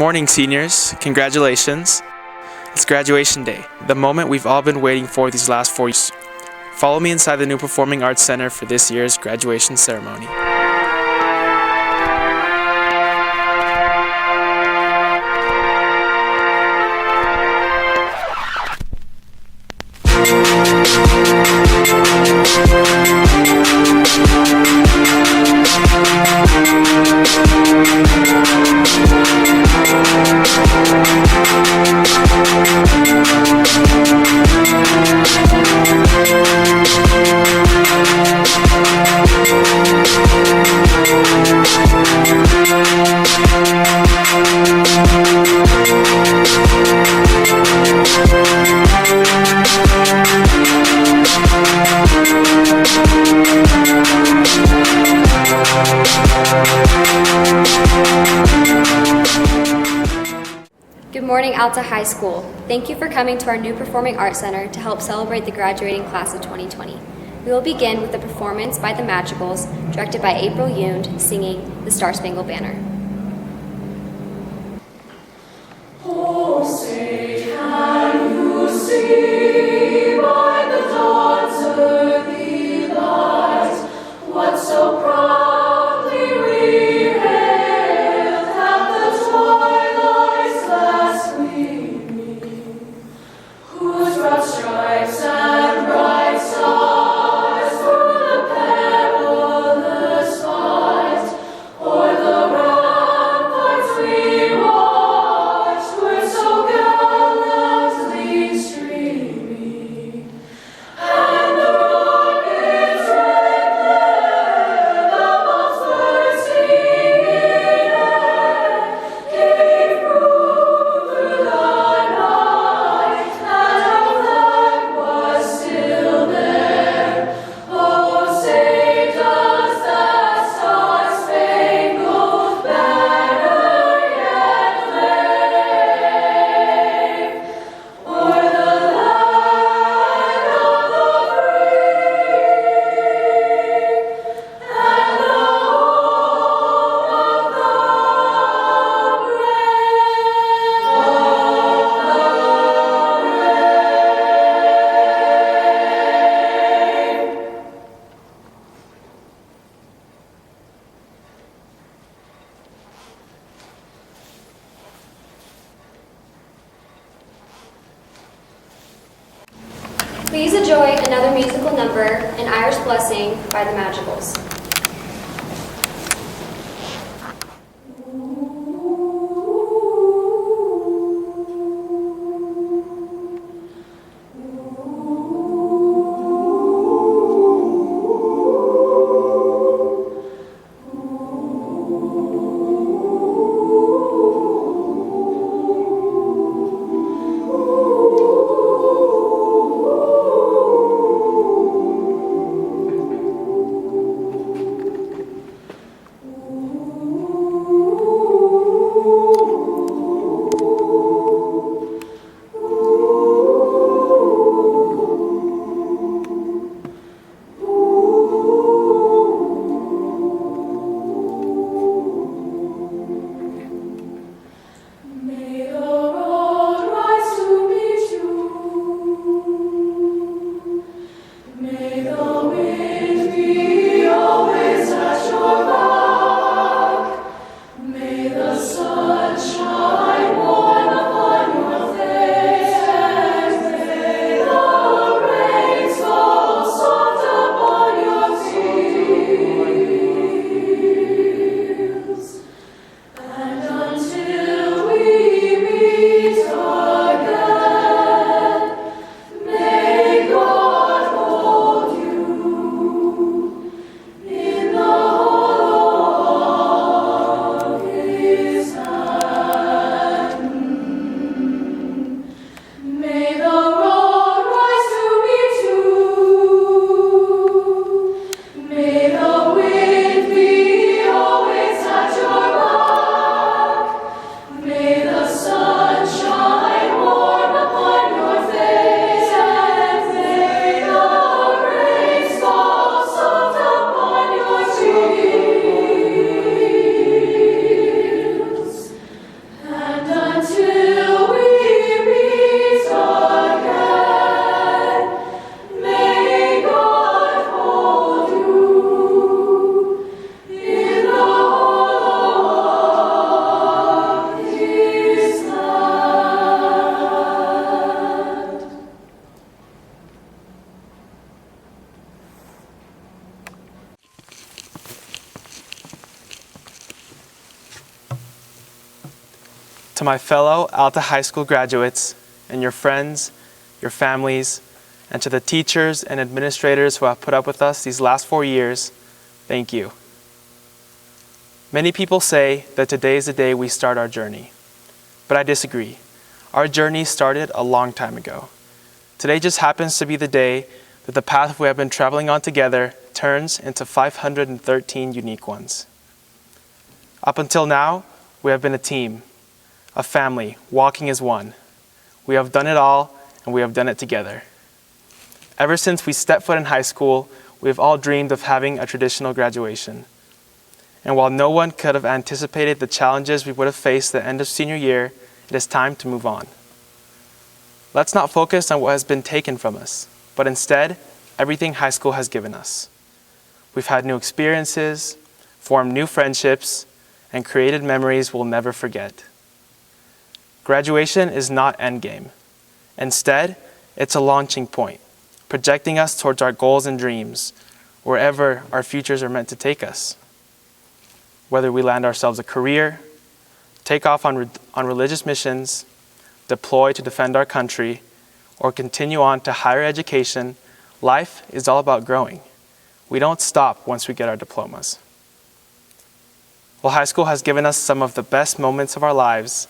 morning, seniors. Congratulations. It's graduation day, the moment we've all been waiting for these last 4 years. Follow me inside the new Performing Arts Center for this year's graduation ceremony. Good morning, Alta High School. Thank you for coming to our new Performing Arts Center to help celebrate the graduating class of 2020. We will begin with a performance by the Madrigals, directed by April Yound, singing The Star-Spangled Banner. Oh, say, can you see by the dawn's early light what so proudly we hailed at the twilight's last gleaming, whose broad stripes and bright stars through the perilous fight o'er the ramparts we watched were so gallantly streaming, and the rocket's red glare above bursting in air gave proof through the night that our flag was still there. Oh, say does that star-spangled banner yet wave o'er the land of the free and the home of the brave? Please enjoy another musical number, An Irish Blessing by the Madrigals. To my fellow Alta High School graduates and your friends, your families, and to the teachers and administrators who have put up with us these last 4 years, thank you. Many people say that today is the day we start our journey, but I disagree. Our journey started a long time ago. Today just happens to be the day that the path we have been traveling on together turns into 513 unique ones. Up until now, we have been a team, a family, walking as one. We have done it all, and we have done it together. Ever since we stepped foot in high school, we have all dreamed of having a traditional graduation. And while no one could have anticipated the challenges we would have faced at the end of senior year, it is time to move on. Let's not focus on what has been taken from us, but instead, everything high school has given us. We've had new experiences, formed new friendships, and created memories we'll never forget. Graduation is not endgame. Instead, it's a launching point, projecting us towards our goals and dreams, wherever our futures are meant to take us. Whether we land ourselves a career, take off on religious missions, deploy to defend our country, or continue on to higher education, life is all about growing. We don't stop once we get our diplomas. While high school has given us some of the best moments of our lives,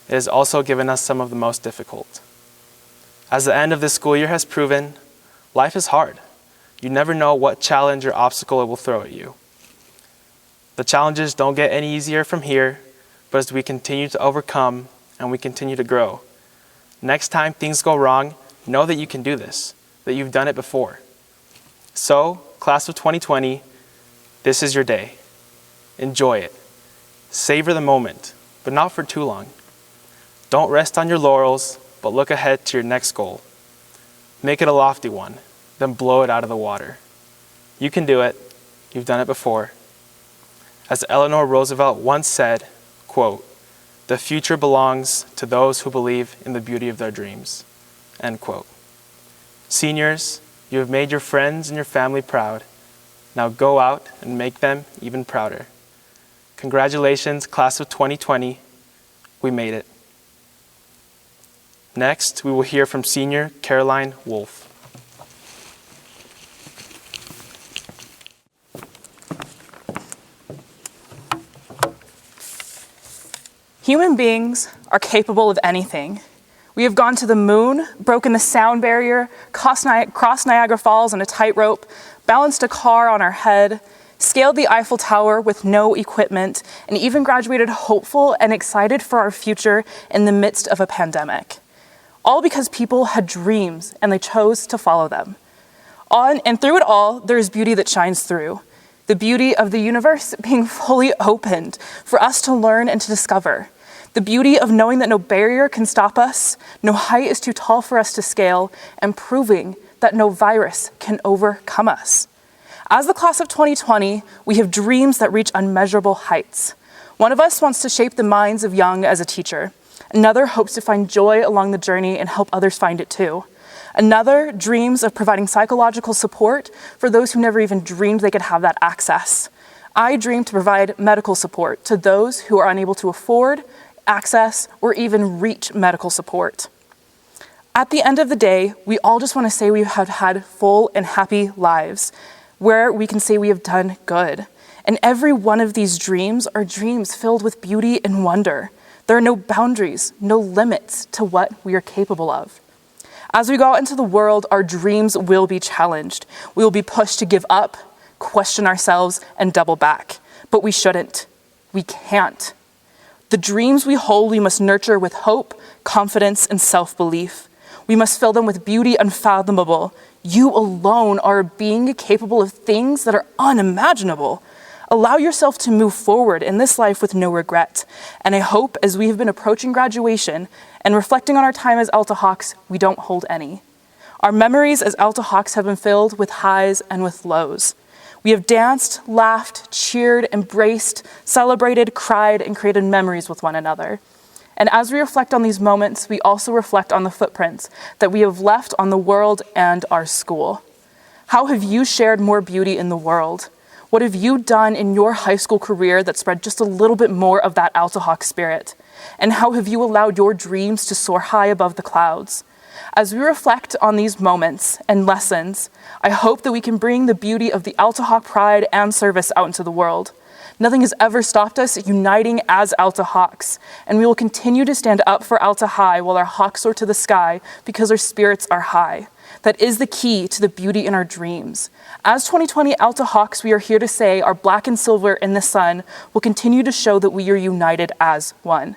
it has also given us some of the most difficult. As the end of this school year has proven, life is hard. You never know what challenge or obstacle it will throw at you. The challenges don't get any easier from here, but as we continue to overcome and we continue to grow, next time things go wrong, know that you can do this, that you've done it before. So, class of 2020, this is your day. Enjoy it. Savor the moment, but not for too long. Don't rest on your laurels, but look ahead to your next goal. Make it a lofty one, then blow it out of the water. You can do it. You've done it before. As Eleanor Roosevelt once said, quote, "The future belongs to those who believe in the beauty of their dreams," end quote. Seniors, you have made your friends and your family proud. Now go out and make them even prouder. Congratulations, class of 2020. We made it. Next, we will hear from senior Caroline Wolf. Human beings are capable of anything. We have gone to the moon, broken the sound barrier, crossed Niagara Falls on a tightrope, balanced a car on our head, scaled the Eiffel Tower with no equipment, and even graduated hopeful and excited for our future in the midst of a pandemic. All because people had dreams and they chose to follow them. On and through it all, there is beauty that shines through. The beauty of the universe being fully opened for us to learn and to discover. The beauty of knowing that no barrier can stop us, no height is too tall for us to scale, and proving that no virus can overcome us. As the class of 2020, we have dreams that reach unmeasurable heights. One of us wants to shape the minds of young as a teacher. Another hopes to find joy along the journey and help others find it too. Another dreams of providing psychological support for those who never even dreamed they could have that access. I dream to provide medical support to those who are unable to afford, access, or even reach medical support. At the end of the day, we all just want to say we have had full and happy lives, where we can say we have done good. And every one of these dreams are dreams filled with beauty and wonder. There are no boundaries, no limits to what we are capable of. As we go out into the world, our dreams will be challenged. We will be pushed to give up, question ourselves, and double back. But we shouldn't. We can't. The dreams we hold, we must nurture with hope, confidence, and self-belief. We must fill them with beauty unfathomable. You alone are a being capable of things that are unimaginable. Allow yourself to move forward in this life with no regret. And I hope as we have been approaching graduation and reflecting on our time as Alta Hawks, we don't hold any. Our memories as Alta Hawks have been filled with highs and with lows. We have danced, laughed, cheered, embraced, celebrated, cried, and created memories with one another. And as we reflect on these moments, we also reflect on the footprints that we have left on the world and our school. How have you shared more beauty in the world? What have you done in your high school career that spread just a little bit more of that Alta Hawk spirit? And how have you allowed your dreams to soar high above the clouds? As we reflect on these moments and lessons, I hope that we can bring the beauty of the Alta Hawk pride and service out into the world. Nothing has ever stopped us uniting as Alta Hawks, and we will continue to stand up for Alta High while our hawks soar to the sky because our spirits are high. That is the key to the beauty in our dreams. As 2020 Alta Hawks, we are here to say our black and silver in the sun will continue to show that we are united as one.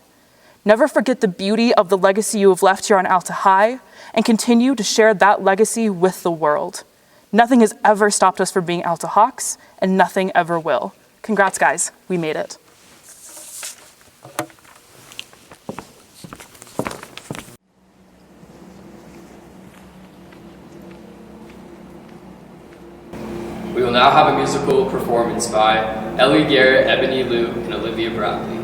Never forget the beauty of the legacy you have left here on Alta High, and continue to share that legacy with the world. Nothing has ever stopped us from being Alta Hawks, and nothing ever will. Congrats, guys. We made it. We will now have a musical performance by Ellie Garrett, Ebony Liu, and Olivia Bradley.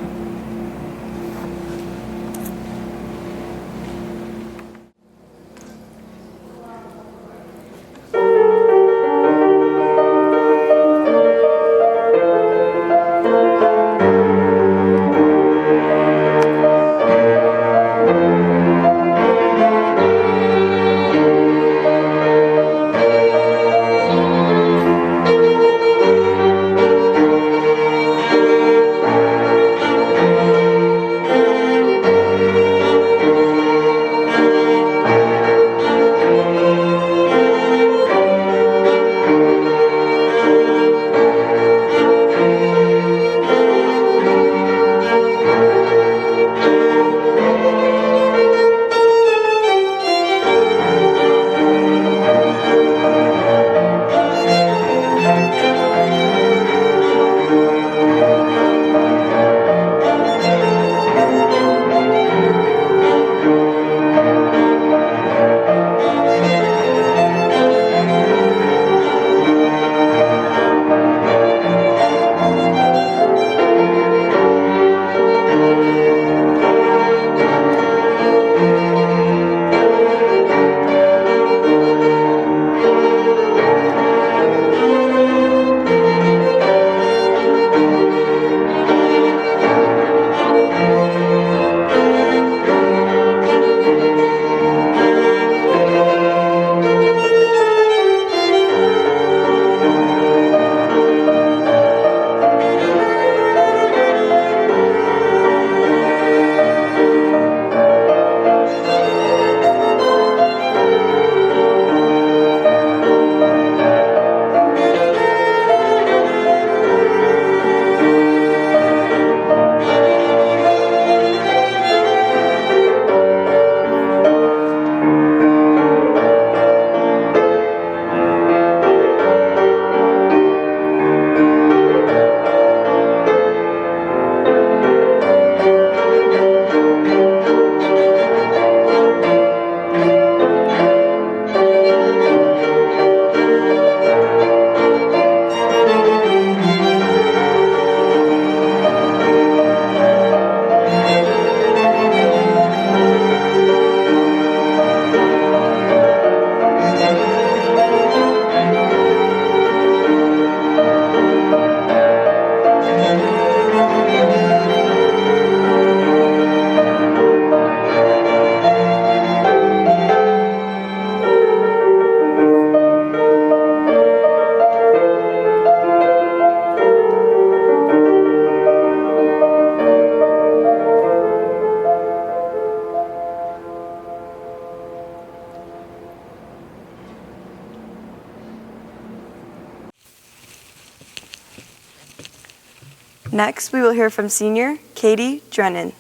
Next, we will hear from senior Katie Drennan.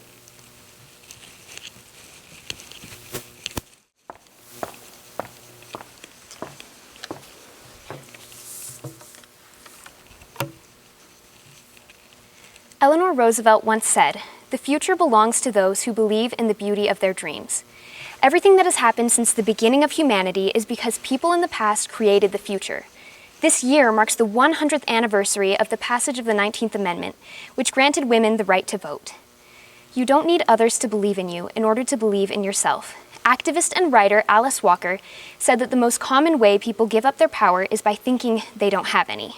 Eleanor Roosevelt once said, "The future belongs to those who believe in the beauty of their dreams." Everything that has happened since the beginning of humanity is because people in the past created the future. This year marks the 100th anniversary of the passage of the 19th Amendment, which granted women the right to vote. You don't need others to believe in you in order to believe in yourself. Activist and writer Alice Walker said that the most common way people give up their power is by thinking they don't have any.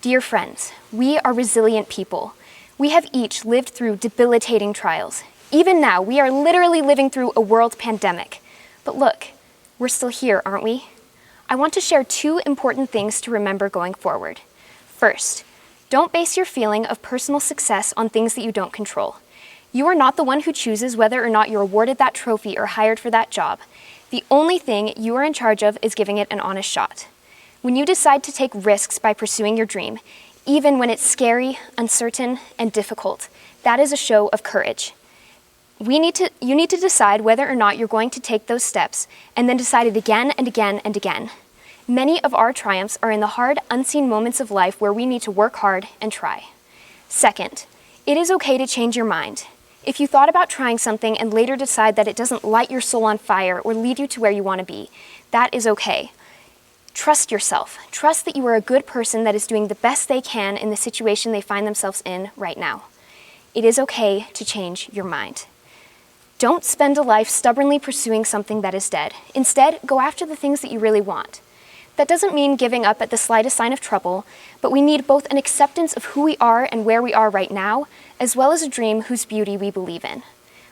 Dear friends, we are resilient people. We have each lived through debilitating trials. Even now, we are literally living through a world pandemic. But look, we're still here, aren't we? I want to share 2 important things to remember going forward. First, don't base your feeling of personal success on things that you don't control. You are not the one who chooses whether or not you're awarded that trophy or hired for that job. The only thing you are in charge of is giving it an honest shot. When you decide to take risks by pursuing your dream, even when it's scary, uncertain, and difficult, that is a show of courage. You need to decide whether or not you're going to take those steps, and then decide it again and again and again. Many of our triumphs are in the hard, unseen moments of life where we need to work hard and try. Second, it is okay to change your mind. If you thought about trying something and later decide that it doesn't light your soul on fire or lead you to where you want to be, that is okay. Trust yourself. Trust that you are a good person that is doing the best they can in the situation they find themselves in right now. It is okay to change your mind. Don't spend a life stubbornly pursuing something that is dead. Instead, go after the things that you really want. That doesn't mean giving up at the slightest sign of trouble, but we need both an acceptance of who we are and where we are right now, as well as a dream whose beauty we believe in.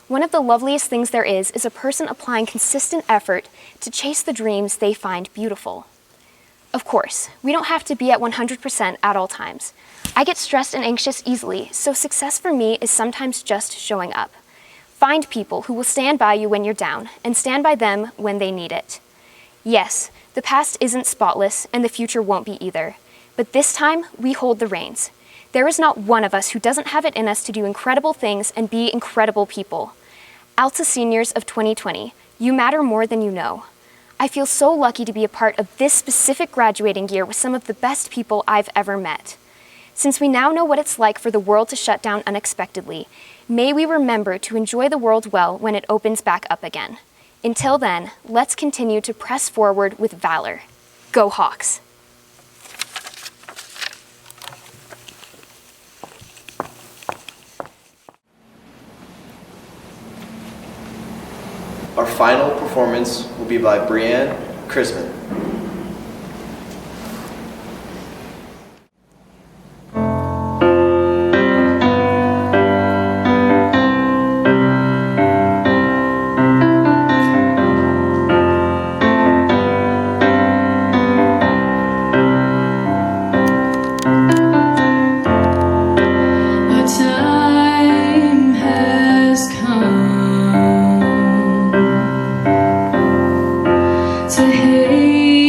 One of the loveliest things there is a person applying consistent effort to chase the dreams they find beautiful. Of course, we don't have to be at 100% at all times. I get stressed and anxious easily, so success for me is sometimes just showing up. Find people who will stand by you when you're down, and stand by them when they need it. Yes, the past isn't spotless, and the future won't be either. But this time, we hold the reins. There is not one of us who doesn't have it in us to do incredible things and be incredible people. ALTA seniors of 2020, you matter more than you know. I feel so lucky to be a part of this specific graduating year with some of the best people I've ever met. Since we now know what it's like for the world to shut down unexpectedly, may we remember to enjoy the world well when it opens back up again. Until then, let's continue to press forward with valor. Go Hawks! Our final performance will be by Brianne Chrisman. To hate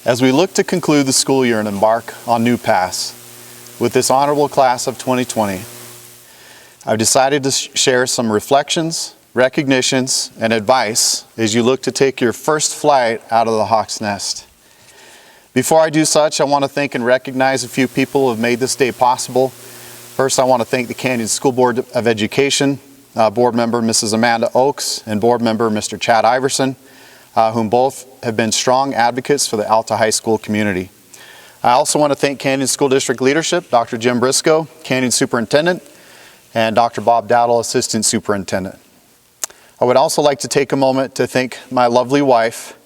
As we look to conclude the school year and embark on new paths with this honorable class of 2020, I've decided to share some reflections, recognitions, and advice as you look to take your first flight out of the Hawk's Nest. Before I do such, I want to thank and recognize a few people who have made this day possible. First, I want to thank the Canyon School Board of Education, board member Mrs. Amanda Oakes and board member Mr. Chad Iverson, whom both have been strong advocates for the Alta High School community. I also want to thank Canyon School District leadership, Dr. Jim Briscoe, Canyon Superintendent, and Dr. Bob Dowdle, Assistant Superintendent. I would also like to take a moment to thank my lovely wife,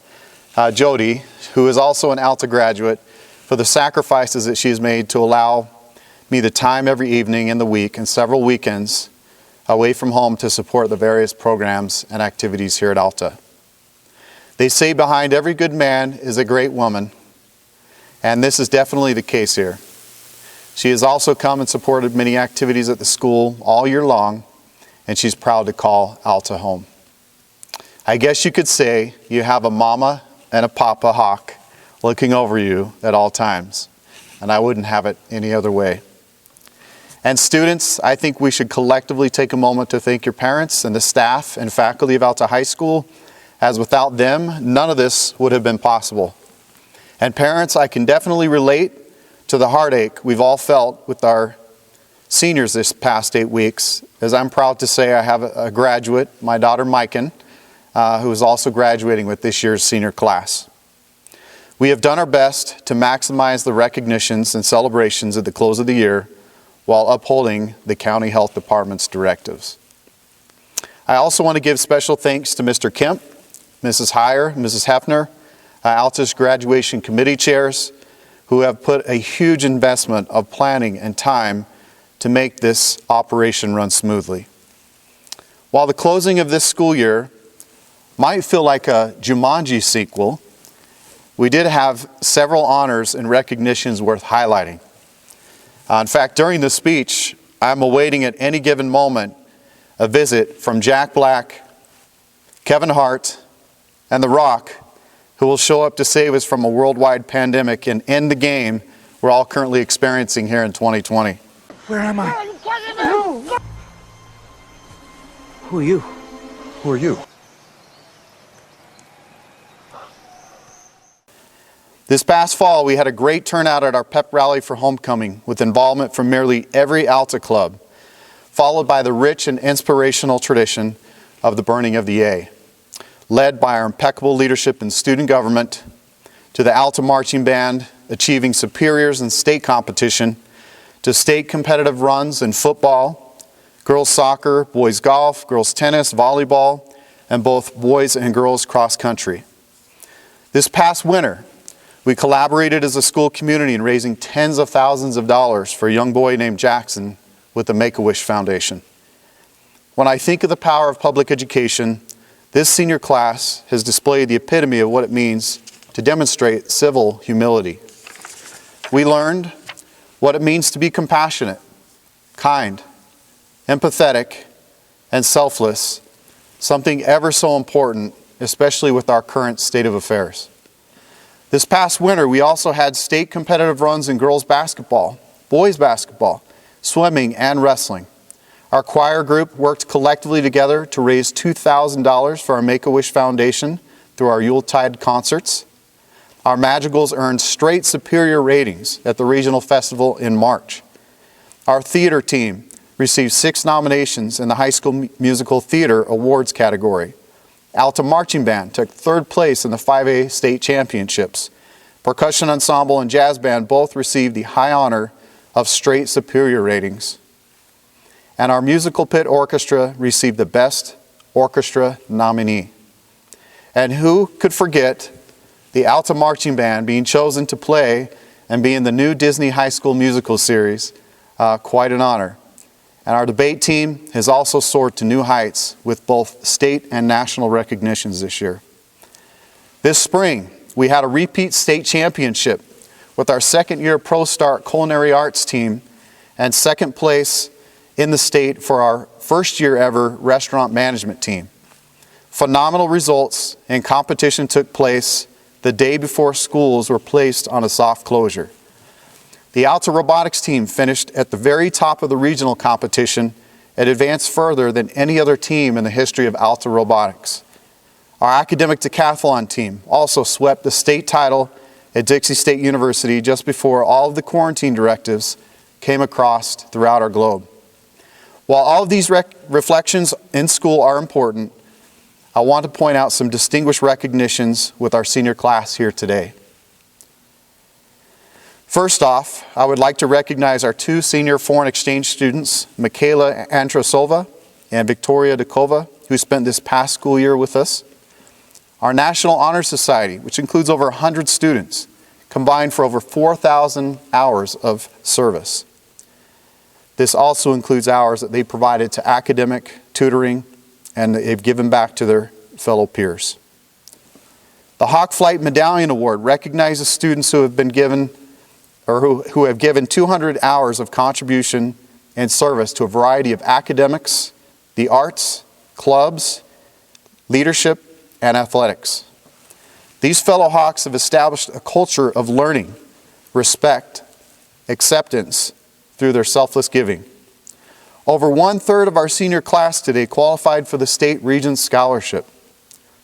Jody, who is also an Alta graduate, for the sacrifices that she has made to allow me the time every evening in the week and several weekends away from home to support the various programs and activities here at Alta. They say behind every good man is a great woman, and this is definitely the case here. She has also come and supported many activities at the school all year long, and she's proud to call Alta home. I guess you could say you have a mama and a papa Hawk looking over you at all times, and I wouldn't have it any other way. And students, I think we should collectively take a moment to thank your parents and the staff and faculty of Alta High School, as without them, none of this would have been possible. And parents, I can definitely relate to the heartache we've all felt with our seniors this past 8 weeks, as I'm proud to say I have a graduate, my daughter Myken, who is also graduating with this year's senior class. We have done our best to maximize the recognitions and celebrations at the close of the year while upholding the County Health Department's directives. I also want to give special thanks to Mr. Kemp, Mrs. Heyer, Mrs. Hefner, Alta's graduation committee chairs, who have put a huge investment of planning and time to make this operation run smoothly. While the closing of this school year might feel like a Jumanji sequel, we did have several honors and recognitions worth highlighting. In fact, during the speech, I'm awaiting at any given moment a visit from Jack Black, Kevin Hart, and The Rock, who will show up to save us from a worldwide pandemic and end the game we're all currently experiencing here in 2020. Where am I? Who are you? Who are you? This past fall, we had a great turnout at our pep rally for homecoming with involvement from nearly every Alta club, followed by the rich and inspirational tradition of the burning of the A, led by our impeccable leadership in student government, to the Alta Marching Band achieving superiors in state competition, to state competitive runs in football, girls soccer, boys golf, girls tennis, volleyball, and both boys and girls cross country. This past winter, we collaborated as a school community in raising tens of thousands of dollars for a young boy named Jackson with the Make-A-Wish Foundation. When I think of the power of public education, this senior class has displayed the epitome of what it means to demonstrate civil humility. We learned what it means to be compassionate, kind, empathetic, and selfless, something ever so important, especially with our current state of affairs. This past winter, we also had state competitive runs in girls basketball, boys basketball, swimming, and wrestling. Our choir group worked collectively together to raise $2,000 for our Make-A-Wish Foundation through our Yuletide concerts. Our Madrigals earned straight superior ratings at the regional festival in March. Our theater team received 6 nominations in the High School Musical Theater Awards category. Alta Marching Band took 3rd place in the 5A state championships. Percussion Ensemble and Jazz Band both received the high honor of straight superior ratings. And our Musical Pit Orchestra received the Best Orchestra nominee. And who could forget the Alta Marching Band being chosen to play and be in the new Disney High School Musical series? Quite an honor. And our debate team has also soared to new heights with both state and national recognitions this year. This spring, we had a repeat state championship with our 2nd-year ProStart Culinary Arts team and 2nd place in the state for our 1st-year ever restaurant management team. Phenomenal results and competition took place the day before schools were placed on a soft closure. The Alta Robotics team finished at the very top of the regional competition and advanced further than any other team in the history of Alta Robotics. Our academic decathlon team also swept the state title at Dixie State University just before all of the quarantine directives came across throughout our globe. While all of these reflections in school are important, I want to point out some distinguished recognitions with our senior class here today. First off, I would like to recognize our two senior foreign exchange students, Michaela Antrosova and Victoria Dekova, who spent this past school year with us. Our National Honor Society, which includes over 100 students, combined for over 4,000 hours of service. This also includes hours that they provided to academic tutoring and they've given back to their fellow peers. The Hawk Flight Medallion Award recognizes students who have been given or who have given 200 hours of contribution and service to a variety of academics, the arts, clubs, leadership, and athletics. These fellow Hawks have established a culture of learning, respect, acceptance through their selfless giving. Over 1/3 of our senior class today qualified for the State Regents Scholarship.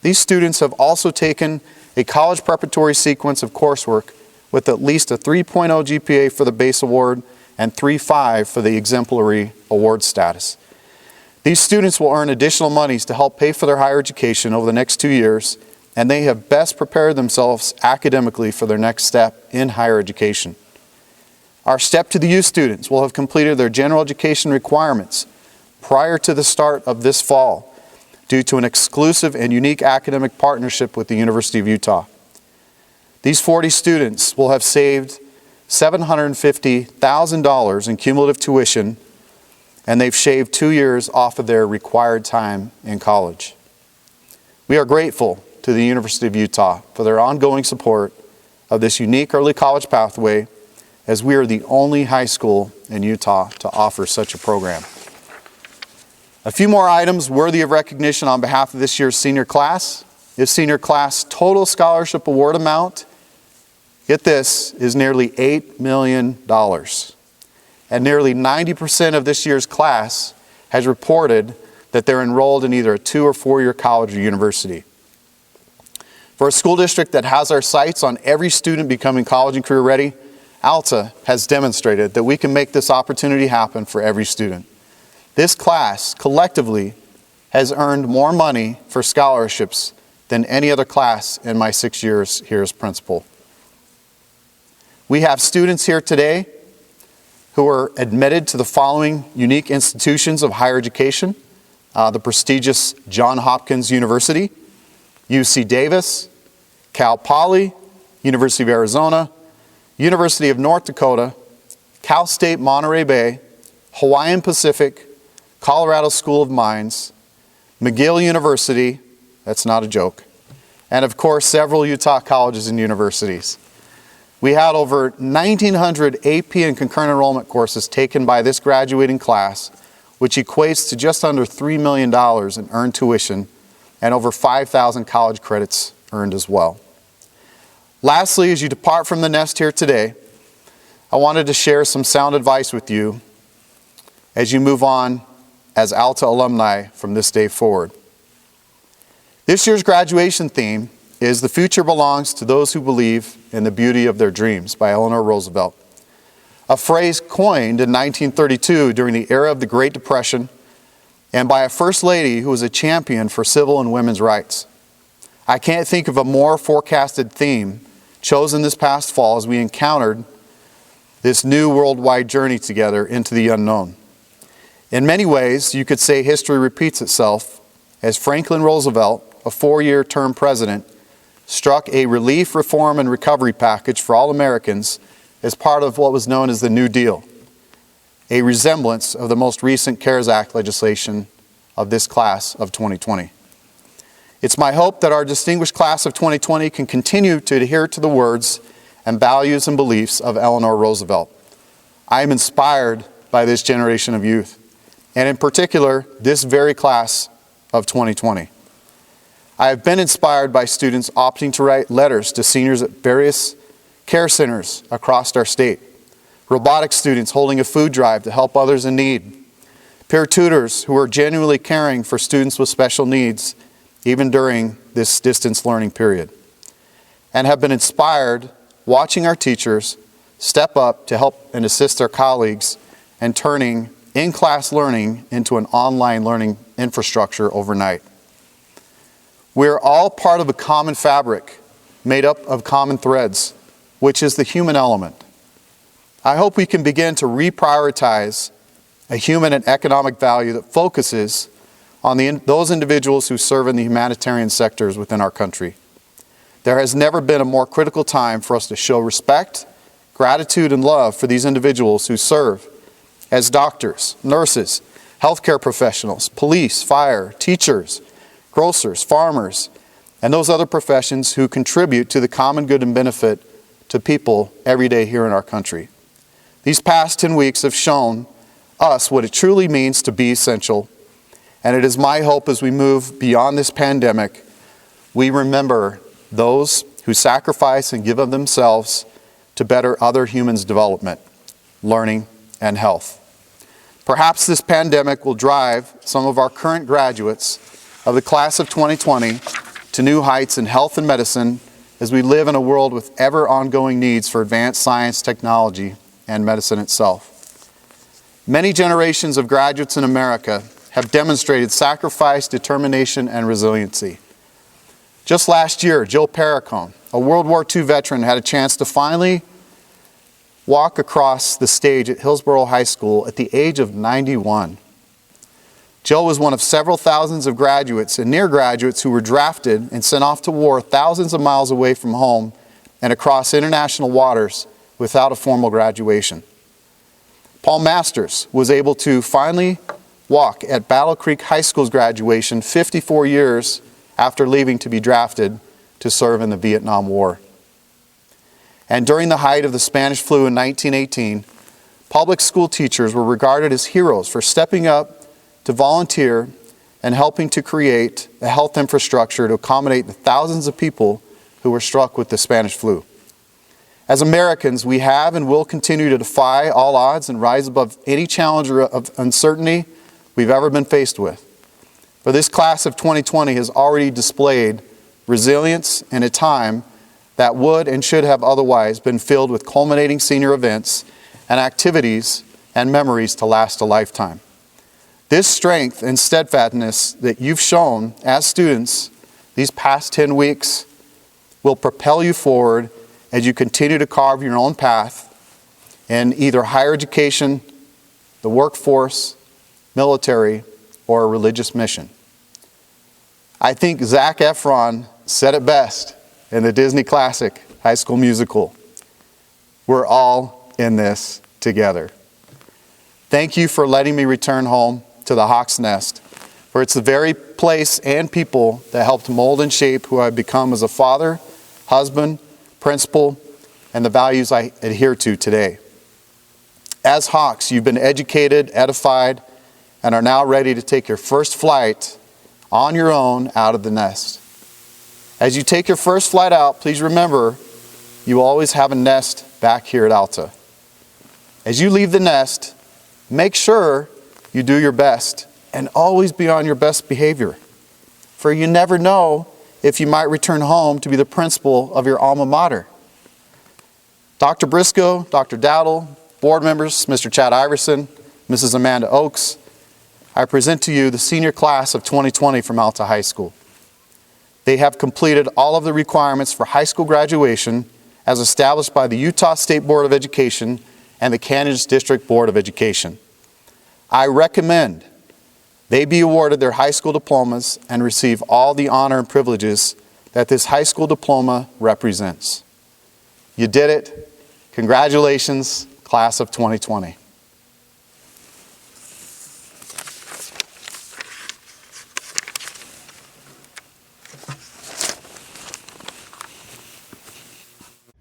These students have also taken a college preparatory sequence of coursework with at least a 3.0 GPA for the base award and 3.5 for the exemplary award status. These students will earn additional monies to help pay for their higher education over the next 2 years, and they have best prepared themselves academically for their next step in higher education. Our Step to the Youth students will have completed their general education requirements prior to the start of this fall due to an exclusive and unique academic partnership with the University of Utah. These 40 students will have saved $750,000 in cumulative tuition, and they've shaved 2 years off of their required time in college. We are grateful to the University of Utah for their ongoing support of this unique early college pathway, as we are the only high school in Utah to offer such a program. A few more items worthy of recognition on behalf of this year's senior class. This senior class total scholarship award amount, get this, is nearly $8 million. And nearly 90% of this year's class has reported that they're enrolled in either a 2- or 4-year college or university. For a school district that has our sights on every student becoming college and career ready, Alta has demonstrated that we can make this opportunity happen for every student. This class collectively has earned more money for scholarships than any other class in my 6 years here as principal. We have students here today who are admitted to the following unique institutions of higher education: the prestigious Johns Hopkins University, UC Davis, Cal Poly, University of Arizona, University of North Dakota, Cal State Monterey Bay, Hawaiian Pacific, Colorado School of Mines, McGill University, that's not a joke, and of course several Utah colleges and universities. We had over 1,900 AP and concurrent enrollment courses taken by this graduating class, which equates to just under $3 million in earned tuition and over 5,000 college credits earned as well. Lastly, as you depart from the nest here today, I wanted to share some sound advice with you as you move on as Alta alumni from this day forward. This year's graduation theme is "The Future Belongs to Those Who Believe in the Beauty of Their Dreams" by Eleanor Roosevelt, a phrase coined in 1932 during the era of the Great Depression and by a First Lady who was a champion for civil and women's rights. I can't think of a more forecasted theme chosen this past fall as we encountered this new worldwide journey together into the unknown. In many ways, you could say history repeats itself as Franklin Roosevelt, a 4-year term president, struck a relief, reform, and recovery package for all Americans as part of what was known as the New Deal, a resemblance of the most recent CARES Act legislation of this class of 2020. It's my hope that our distinguished class of 2020 can continue to adhere to the words and values and beliefs of Eleanor Roosevelt. I am inspired by this generation of youth, and in particular, this very class of 2020. I have been inspired by students opting to write letters to seniors at various care centers across our state, robotics students holding a food drive to help others in need, peer tutors who are genuinely caring for students with special needs even during this distance learning period, and have been inspired watching our teachers step up to help and assist their colleagues and turning in-class learning into an online learning infrastructure overnight. We are all part of a common fabric made up of common threads, which is the human element. I hope we can begin to reprioritize a human and economic value that focuses on those individuals who serve in the humanitarian sectors within our country. There has never been a more critical time for us to show respect, gratitude, and love for these individuals who serve as doctors, nurses, healthcare professionals, police, fire, teachers, grocers, farmers, and those other professions who contribute to the common good and benefit to people every day here in our country. These past 10 weeks have shown us what it truly means to be essential, and it is my hope as we move beyond this pandemic, we remember those who sacrifice and give of themselves to better other humans' development, learning, and health. Perhaps this pandemic will drive some of our current graduates of the class of 2020 to new heights in health and medicine as we live in a world with ever ongoing needs for advanced science, technology, and medicine itself. Many generations of graduates in America have demonstrated sacrifice, determination, and resiliency. Just last year, Joe Perricone, a World War II veteran, had a chance to finally walk across the stage at Hillsborough High School at the age of 91. Joe was one of several thousands of graduates and near graduates who were drafted and sent off to war thousands of miles away from home and across international waters without a formal graduation. Paul Masters was able to finally walk at Battle Creek High School's graduation 54 years after leaving to be drafted to serve in the Vietnam War. And during the height of the Spanish flu in 1918, public school teachers were regarded as heroes for stepping up to volunteer and helping to create a health infrastructure to accommodate the thousands of people who were struck with the Spanish flu. As Americans, we have and will continue to defy all odds and rise above any challenge of uncertainty we've ever been faced with. For this class of 2020 has already displayed resilience in a time that would and should have otherwise been filled with culminating senior events and activities and memories to last a lifetime. This strength and steadfastness that you've shown as students these past 10 weeks will propel you forward as you continue to carve your own path in either higher education, the workforce, military, or a religious mission. I think Zac Efron said it best in the Disney classic, High School Musical. We're all in this together. Thank you for letting me return home to the Hawk's Nest, for it's the very place and people that helped mold and shape who I've become as a father, husband, principal, and the values I adhere to today. As Hawks, you've been educated, edified, and are now ready to take your first flight on your own out of the nest. As you take your first flight out, please remember you always have a nest back here at Alta. As you leave the nest, make sure you do your best and always be on your best behavior. For you never know if you might return home to be the principal of your alma mater. Dr. Briscoe, Dr. Dowdle, board members, Mr. Chad Iverson, Mrs. Amanda Oakes, I present to you the senior class of 2020 from Alta High School. They have completed all of the requirements for high school graduation as established by the Utah State Board of Education and the Kansas District Board of Education. I recommend they be awarded their high school diplomas and receive all the honor and privileges that this high school diploma represents. You did it. Congratulations, class of 2020.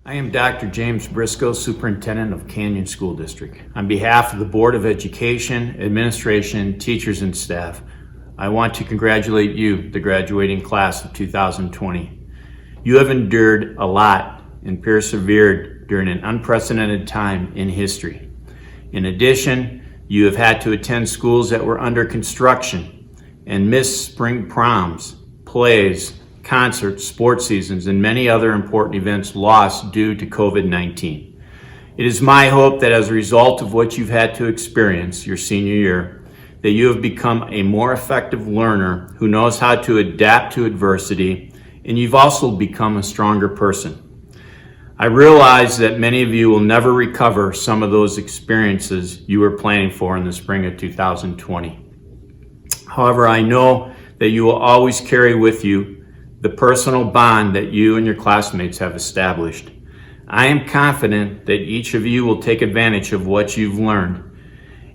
I am Dr. James Briscoe, Superintendent of Canyon School District. On behalf of the Board of Education, Administration, teachers, and staff, I want to congratulate you, the graduating class of 2020. You have endured a lot and persevered during an unprecedented time in history. In addition, you have had to attend schools that were under construction and miss spring proms, plays, concerts, sports seasons, and many other important events lost due to COVID-19. It is my hope that as a result of what you've had to experience your senior year, that you have become a more effective learner who knows how to adapt to adversity, and you've also become a stronger person. I realize that many of you will never recover some of those experiences you were planning for in the spring of 2020. However, I know that you will always carry with you the personal bond that you and your classmates have established. I am confident that each of you will take advantage of what you've learned,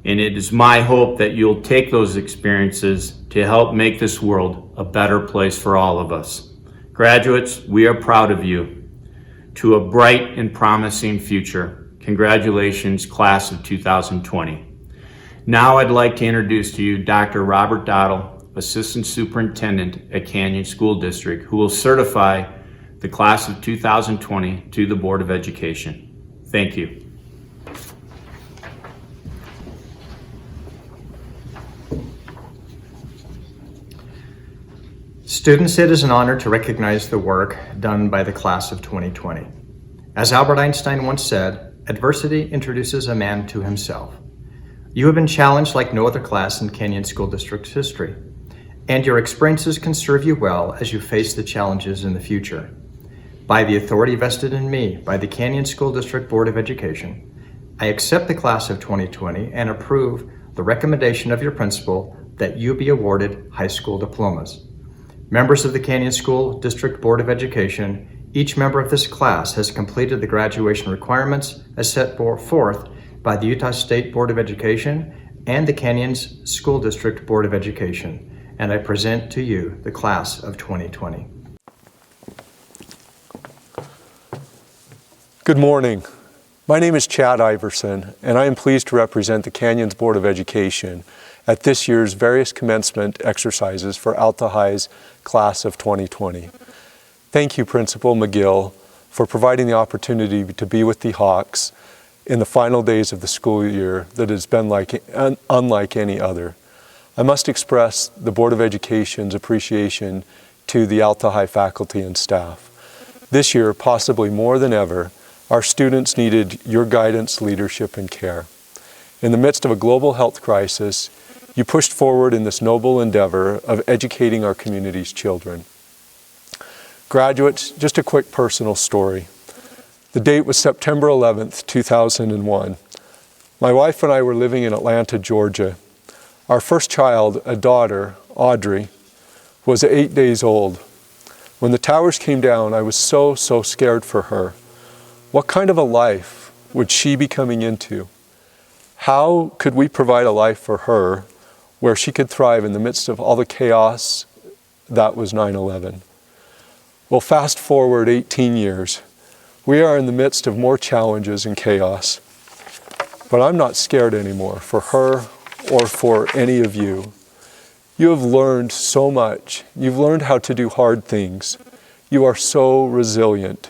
and it is my hope that you'll take those experiences to help make this world a better place for all of us. Graduates, we are proud of you. To a bright and promising future. Congratulations, class of 2020. Now I'd like to introduce to you Dr. Robert Dottle, Assistant Superintendent at Canyon School District, who will certify the class of 2020 to the Board of Education. Thank you. Students, it is an honor to recognize the work done by the class of 2020. As Albert Einstein once said, adversity introduces a man to himself. You have been challenged like no other class in Canyon School District's history, and your experiences can serve you well as you face the challenges in the future. By the authority vested in me by the Canyon School District Board of Education, I accept the class of 2020 and approve the recommendation of your principal that you be awarded high school diplomas. Members of the Canyon School District Board of Education, each member of this class has completed the graduation requirements as set forth by the Utah State Board of Education and the Canyons School District Board of Education, and I present to you the class of 2020. Good morning. My name is Chad Iverson, and I am pleased to represent the Canyons Board of Education at this year's various commencement exercises for Alta High's class of 2020. Thank you, Principal McGill, for providing the opportunity to be with the Hawks in the final days of the school year that has been unlike any other. I must express the Board of Education's appreciation to the Alta High faculty and staff. This year, possibly more than ever, our students needed your guidance, leadership, and care. In the midst of a global health crisis, you pushed forward in this noble endeavor of educating our community's children. Graduates, just a quick personal story. The date was September 11th, 2001. My wife and I were living in Atlanta, Georgia. Our first child, a daughter, Audrey, was 8 days old. When the towers came down, I was so scared for her. What kind of a life would she be coming into? How could we provide a life for her where she could thrive in the midst of all the chaos that was 9/11? Well, fast forward 18 years. We are in the midst of more challenges and chaos. But I'm not scared anymore for her or for any of you. You have learned so much. You've learned how to do hard things. You are so resilient.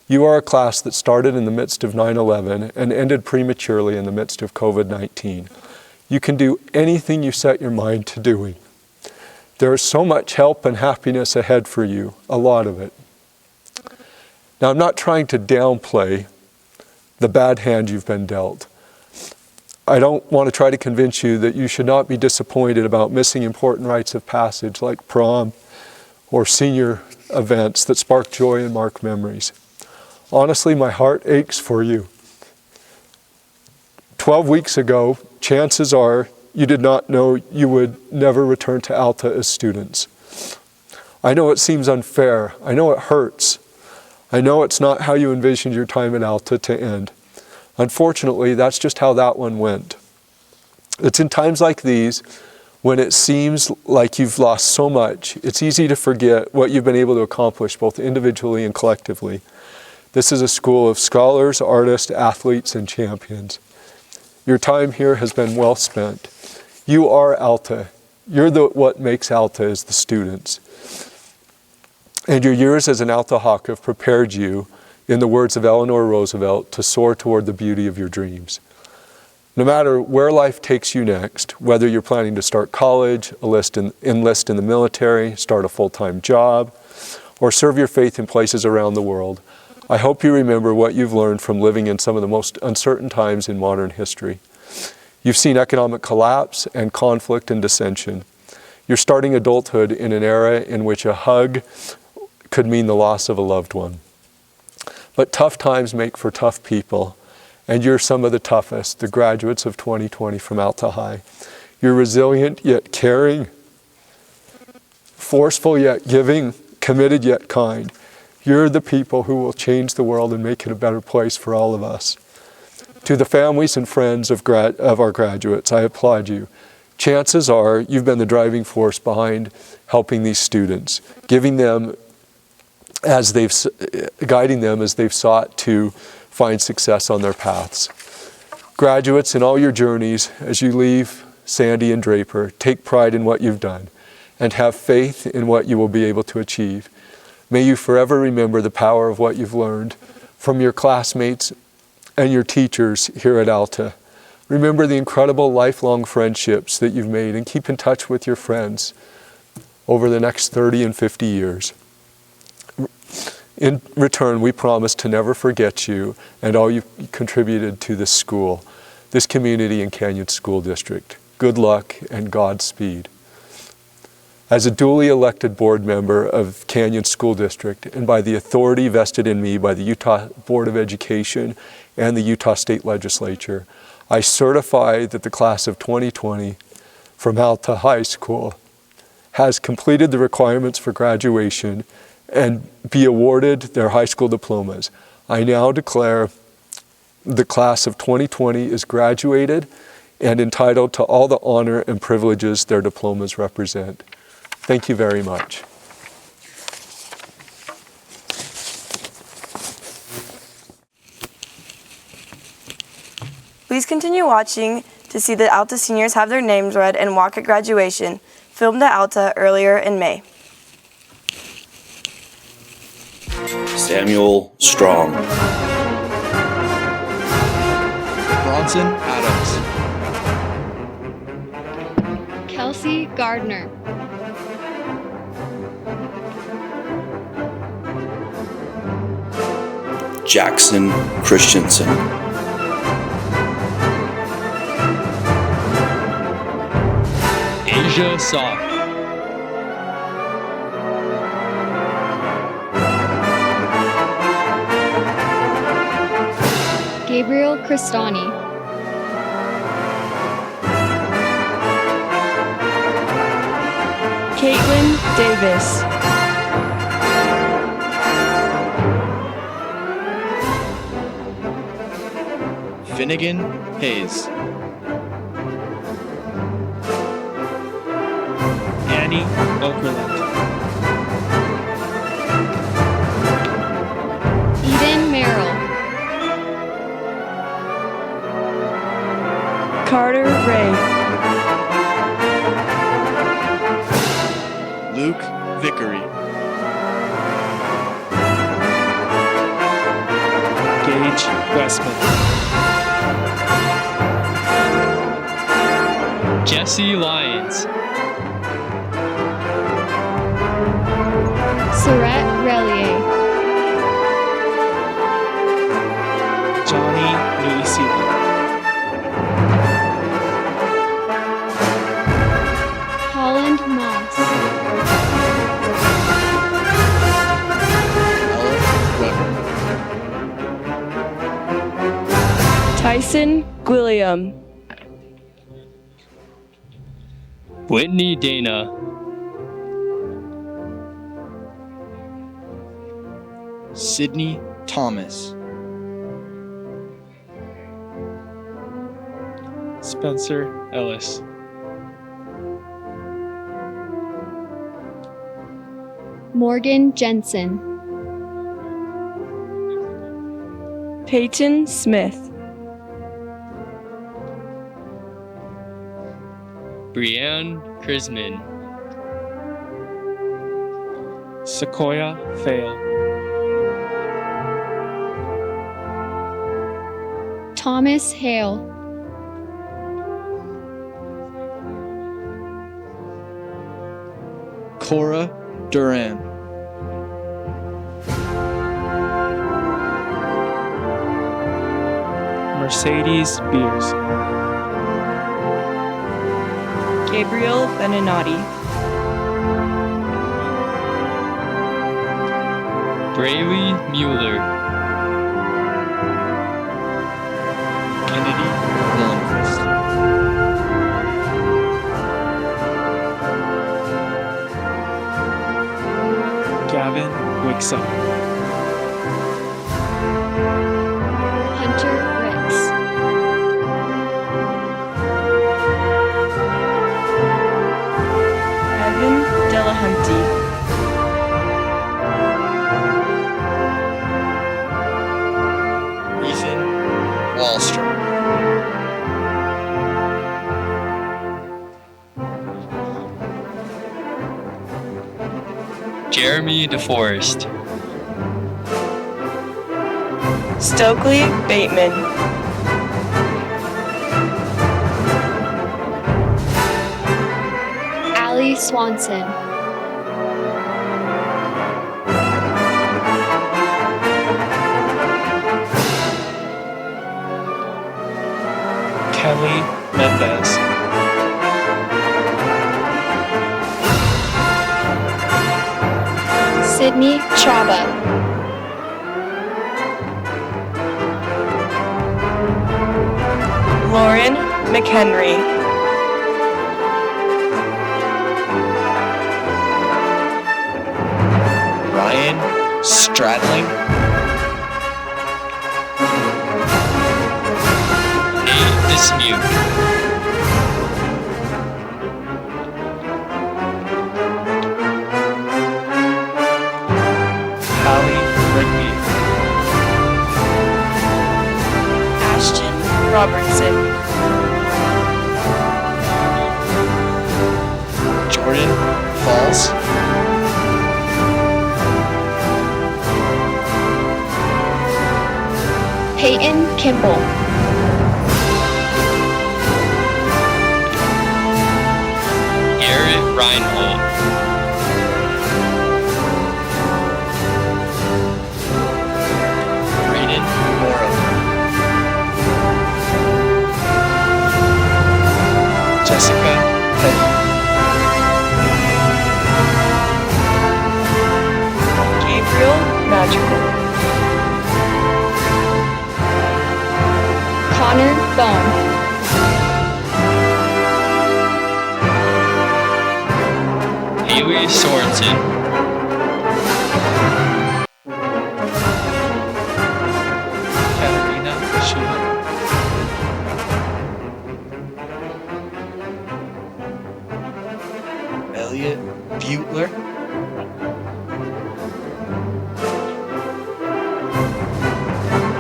You are a class that started in the midst of 9/11 and ended prematurely in the midst of COVID-19. You can do anything you set your mind to doing. There is so much help and happiness ahead for you, a lot of it. Now, I'm not trying to downplay the bad hand you've been dealt. I don't want to try to convince you that you should not be disappointed about missing important rites of passage like prom or senior events that spark joy and mark memories. Honestly, my heart aches for you. 12 weeks ago, chances are you did not know you would never return to Alta as students. I know it seems unfair. I know it hurts. I know it's not how you envisioned your time at Alta to end. Unfortunately, that's just how that one went. It's in times like these when it seems like you've lost so much, it's easy to forget what you've been able to accomplish both individually and collectively. This is a school of scholars, artists, athletes, and champions. Your time here has been well spent. You are Alta. What makes Alta is the students. And your years as an Alta Hawk have prepared you, in the words of Eleanor Roosevelt, to soar toward the beauty of your dreams. No matter where life takes you next, whether you're planning to start college, enlist in the military, start a full-time job, or serve your faith in places around the world, I hope you remember what you've learned from living in some of the most uncertain times in modern history. You've seen economic collapse and conflict and dissension. You're starting adulthood in an era in which a hug could mean the loss of a loved one. But tough times make for tough people, and you're some of the toughest, the graduates of 2020 from Alta High. You're resilient yet caring, forceful yet giving, committed yet kind. You're the people who will change the world and make it a better place for all of us. To the families and friends of our graduates, I applaud you. Chances are you've been the driving force behind helping these students, guiding them as they've sought to find success on their paths. Graduates, in all your journeys, as you leave Sandy and Draper, take pride in what you've done and have faith in what you will be able to achieve. May you forever remember the power of what you've learned from your classmates and your teachers here at Alta. Remember the incredible lifelong friendships that you've made and keep in touch with your friends over the next 30 and 50 years. In return, we promise to never forget you and all you've contributed to this school, this community and Canyon School District. Good luck and Godspeed. As a duly elected board member of Canyon School District and by the authority vested in me by the Utah Board of Education and the Utah State Legislature, I certify that the class of 2020 from Alta High School has completed the requirements for graduation and be awarded their high school diplomas. I now declare the class of 2020 is graduated and entitled to all the honor and privileges their diplomas represent. Thank you very much. Please continue watching to see the Alta seniors have their names read and walk at graduation, filmed at Alta earlier in May. Samuel Strong. Bronson Adams. Kelsey Gardner. Jackson Christensen. Asia Sock. Gabriel Cristani. Caitlin Davis. Finnegan Hayes. Annie Okerlund. Eden Merrill. Carter Ray. Luke Vickery. Gage Westman. Jesse Lyons. Surette Relier. Johnny Nuisiba. Holland Moss. Tyson Gwilliam. Whitney Dana. Sydney Thomas. Spencer Ellis. Morgan Jensen. Peyton Smith. Brianne Krisman. Sequoia Fail. Thomas Hale. Cora Duran. Mercedes Beers. Gabriel Beninati. Braylee Mueller. Kennedy Lundqvist. Gavin Wixom. Hunter Ricks. Evan Delahunty. Ethan Wallstrom. Jeremy DeForest. Stokely Bateman. Allie Swanson. Kelly Mendez. Sydney Chaba. Lauren McHenry. Ryan Stradling. Nate Dismute. Hallie Rigby. Ashton Robertson. Jordan Falls. Peyton Kimball. Garrett Reinhold. Braden Morrow. Jessica Petty. Gabriel Magical. Connor Bone. Haley Sorensen. Katarina Schuler. Elliot Butler.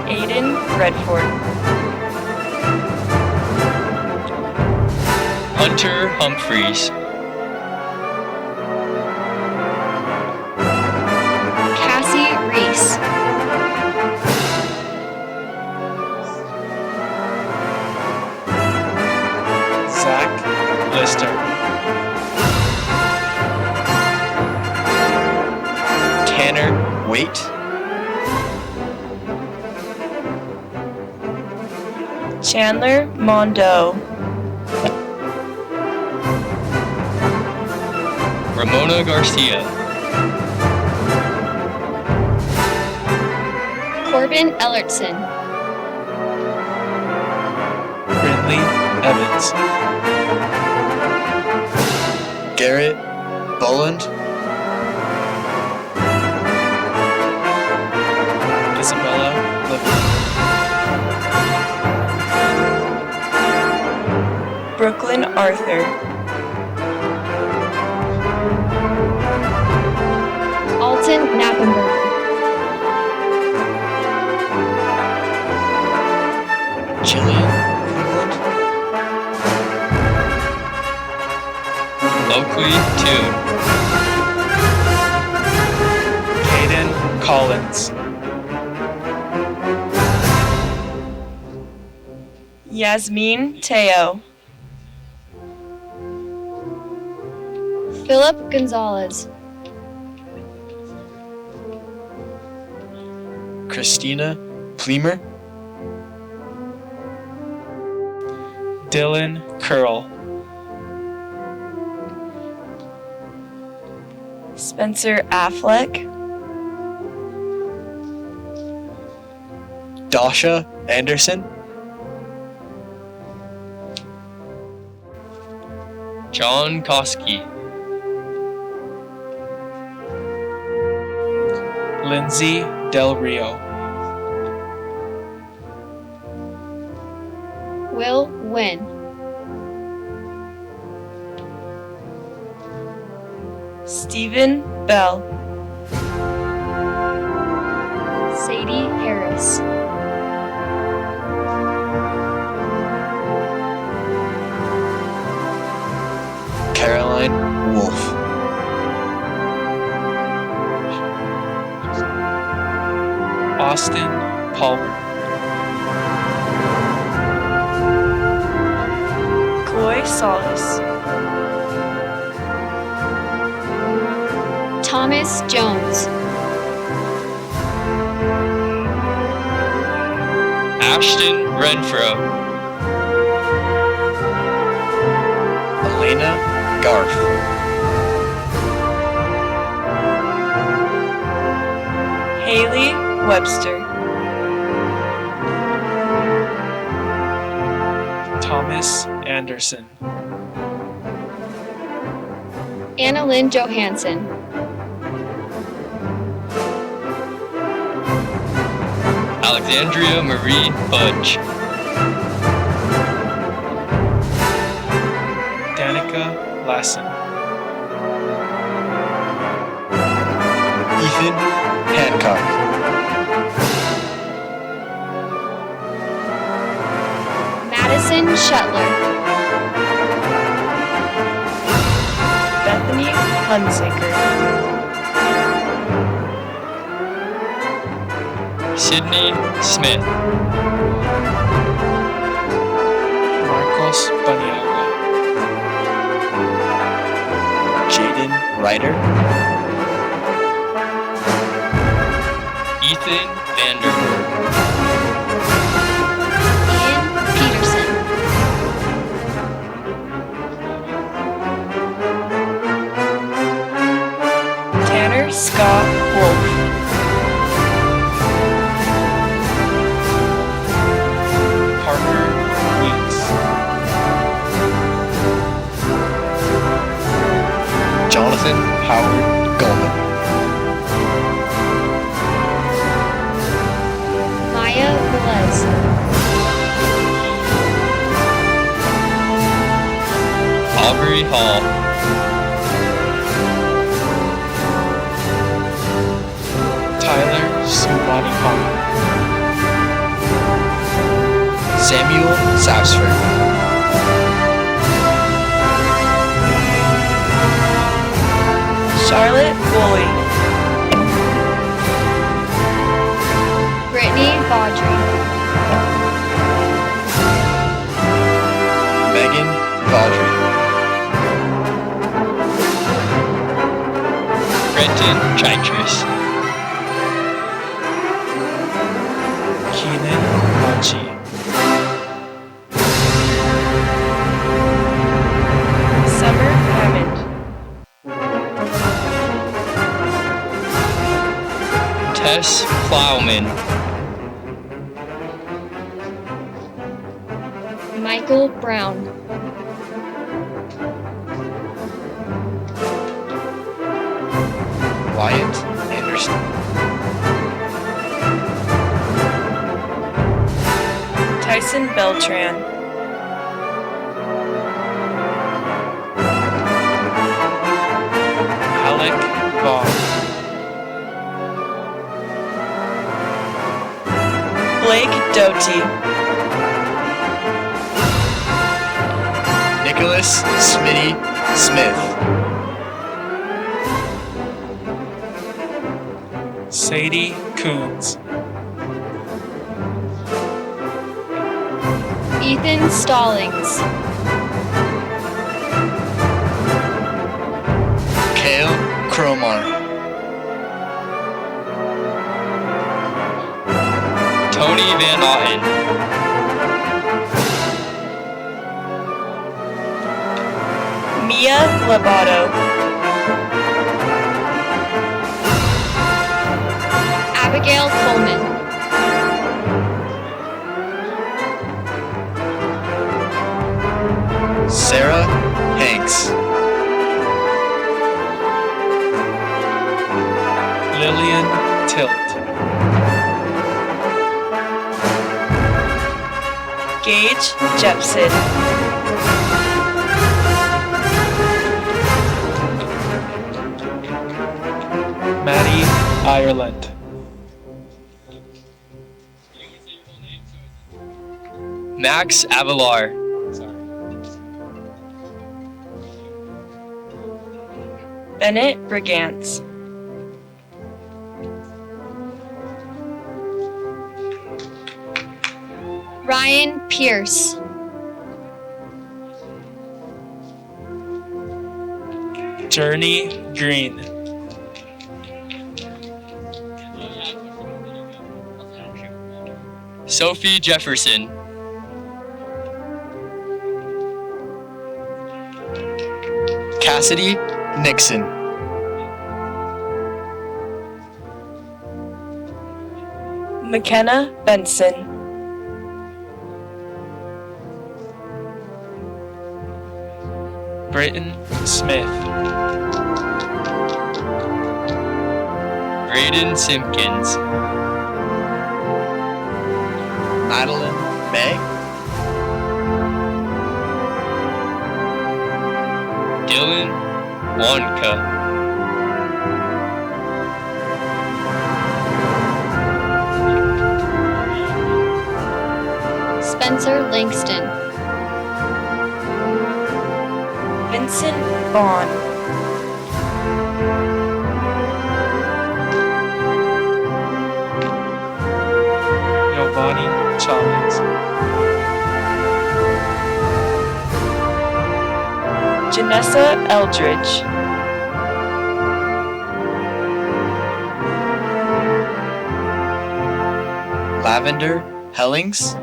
Aiden Redford. Hunter Humphreys. Cassie Reese. Zach Lister. Tanner Waite. Chandler Mondo. Ramona Garcia. Corbin Ellertson. Brindley Evans. Garrett Boland. Isabella Lively. Brooklyn Arthur. Alton Knappenberg. Jillian Cleveland. Oakley Toon. Caden Collins. Yasmin Teo. Philip Gonzalez. Christina Plemer. Dylan Curl. Spencer Affleck. Dasha Anderson. John Koski. Lindsay Del Rio. Will Wynn. Stephen Bell. Sadie Harris. Caroline Wolf. Austin Palmer. Chloe Solis. Thomas Jones. Ashton Renfro. Elena Garth. Haley Webster. Thomas Anderson. Anna Lynn Johansson. Alexandria Marie Budge. Danica Lassen. Ethan Hancock. Madison Shetler. Bethany Hunsaker. Sydney Smith. Marcos Baniaga. Jaden Ryder. Ethan Vanderberg. Ian Peterson. Tanner Scott Wolf. Parker Weeks. Jonathan Howard Goldman. Maya Velez. Aubrey Hall. Tyler Sumani Palmer. Samuel Sapsford. Charlotte Woolley. Brittany Baudry. Megan Vaudry. Brenton Chitris. Keenan Machi. Summer Hammond. Tess Plowman. Michael Brown. Wyatt Anderson. Tyson Beltran. Alec Vaughn. Blake Doty. Nicholas Smitty Smith. Sadie Coons. Ethan Stallings. Kale Cromar. Tony Van Otten. Mia Lobato. Abigail Coleman. Sarah Hanks. Lillian Tilt. Gage Jepson. Maddie Ireland. Max Avalar. Bennett Brigance. Ryan Pierce. Journey Green. Sophie Jefferson. Cassidy Nixon. McKenna Benson. Britton Smith. Braden Simpkins. Madeline May. Dylan Wonka. Spencer Langston. Vincent Vaughn. Giovanni Chavez. Janessa Eldridge. Lavender Hellings.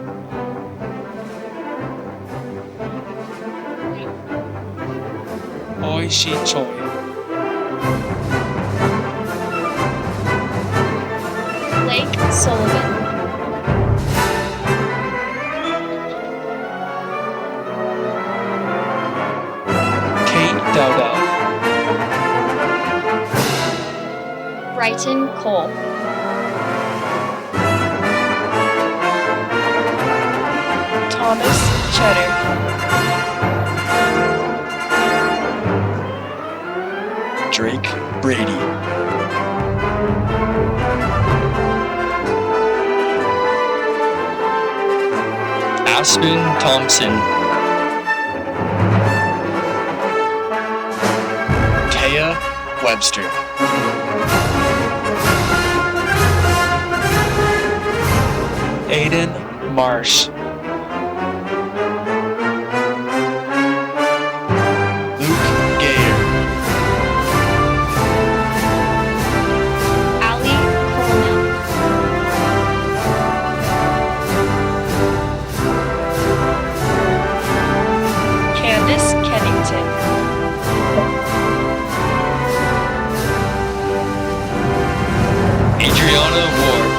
Oishi Choi. Blake Sullivan. Kate Dowdell. Brighton Cole. Thomas Cheddar. Drake Brady. Aspen Thompson. Taya Webster. Aiden Marsh. Luke Gayer. Ali Coleman. Candace Kennington. Adriana Ward.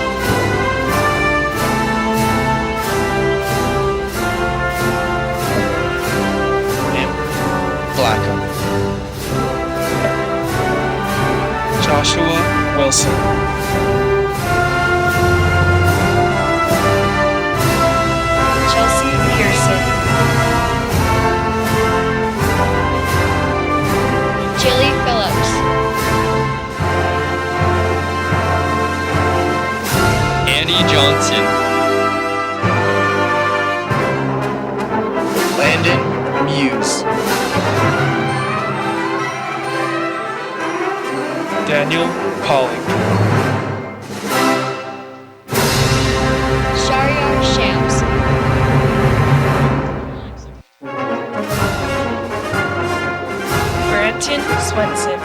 Amber Blackham. Joshua Wilson. Chelsea Pearson. Jilly Phillips. Annie Johnson. Landon Muse. Daniel Pollock. Sharyar Shams. Branton Swenson.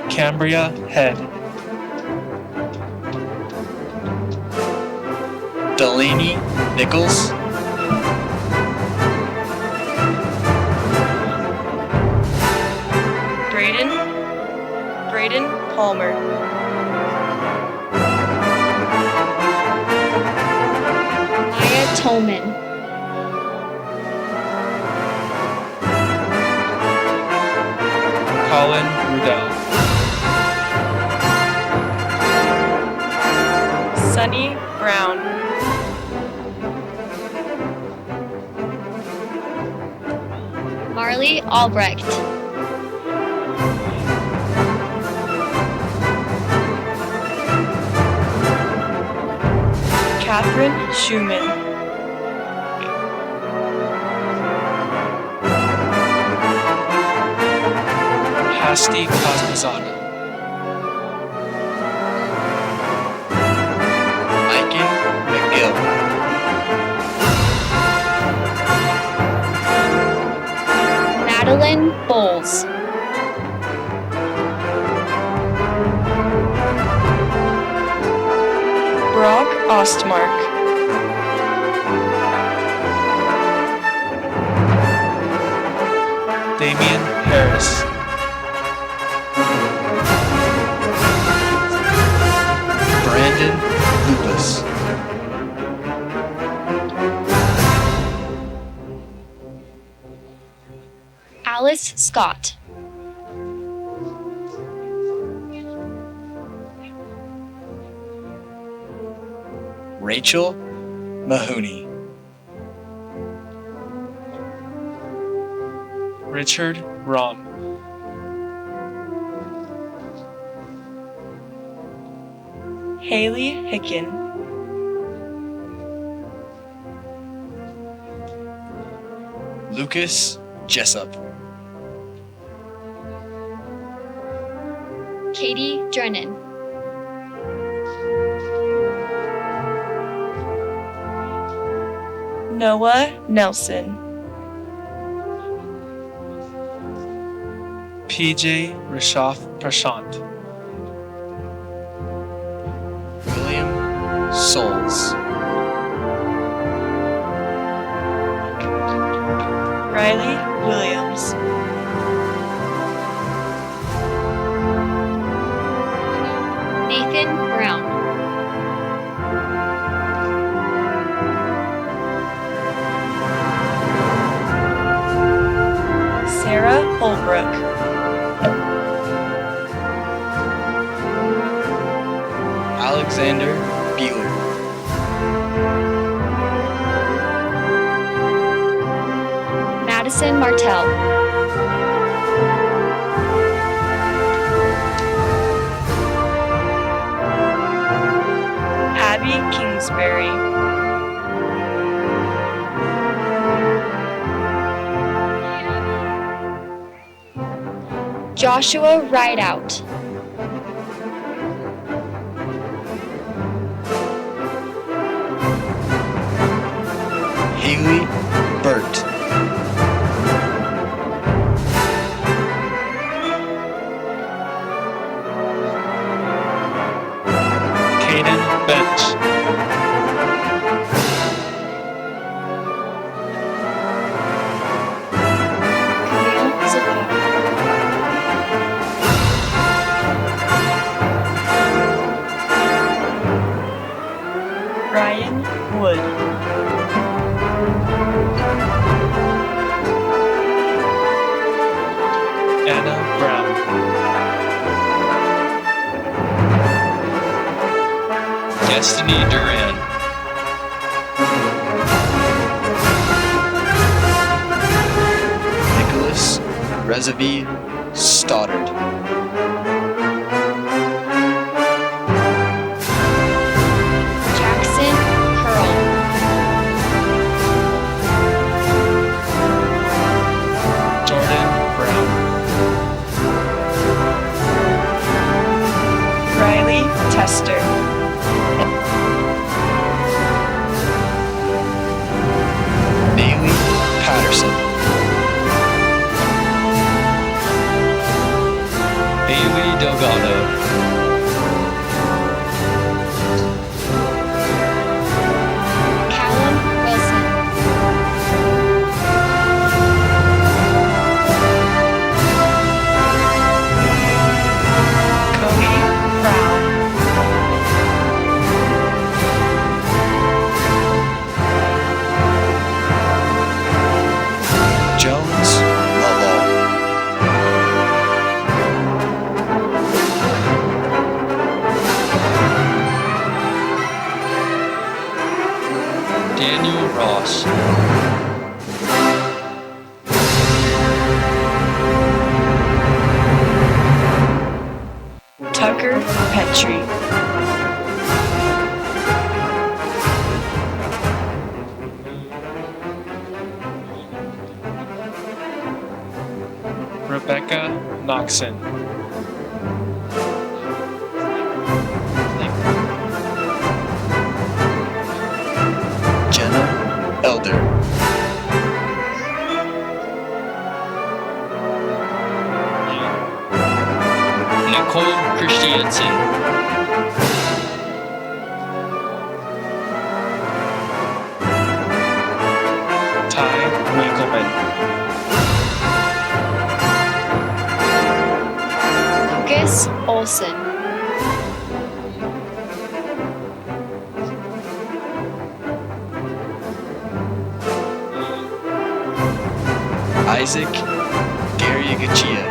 Cambria Head. Delaney Nichols. Braden Palmer. Maya Tolman. Colin Rudell. Sunny Brown. Marley Albrecht. Catherine Schumann. Hasti Cosmizada. Aiken McGill. Madeline Bowles. Brock Ostmark. Damian Harris. Brandon Lupus. Alice Scott. Rachel Mahoney. Richard Rom. Haley Hicken. Lucas Jessup. Katie Drennan. Noah Nelson. PJ Rashaf Prashant. William Souls. Riley Williams. Nathan Brown. Sarah Holbrook. Alexander Beeler. Madison Martell. Abby Kingsbury. Joshua Rideout. Haley Burt. Caden Bench. Camille Zafar. Ryan Wood. Anna Brown. Destiny Duran. Nicholas Rezavi Stoddard. Jackson Curl. Petrie. Rebecca Noxon. Jenna Elder. Nicole Christiansen. Ty Winkleman. Lucas Olson. Isaac Garrigachia.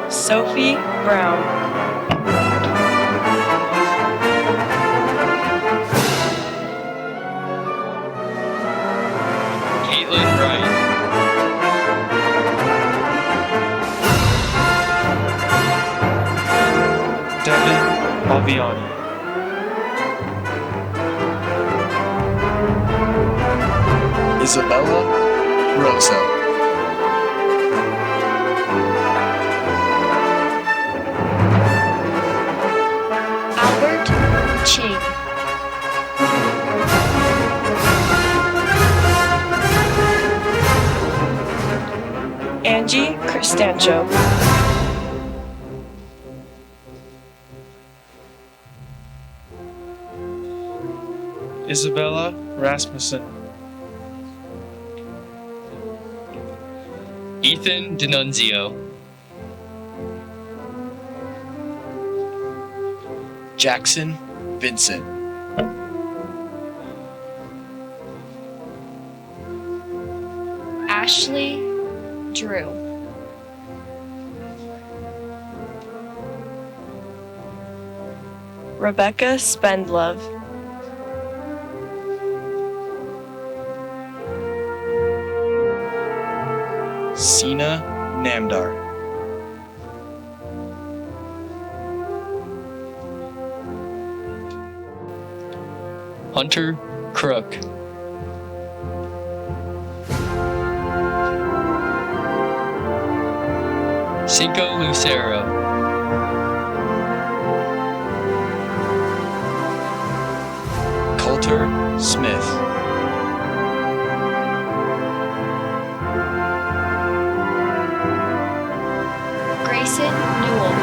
Sophie Brown. Caitlin Wright. Devin Alviani. Isabella Rosa. Albert Ching. Angie Cristancho. Isabella Rasmussen. Ethan D'Annunzio. Jackson Vincent. Ashley Drew. Rebecca Spendlove. Sina Namdar. Hunter Crook. Cinco Lucero. Coulter Smith. Grayson Newell.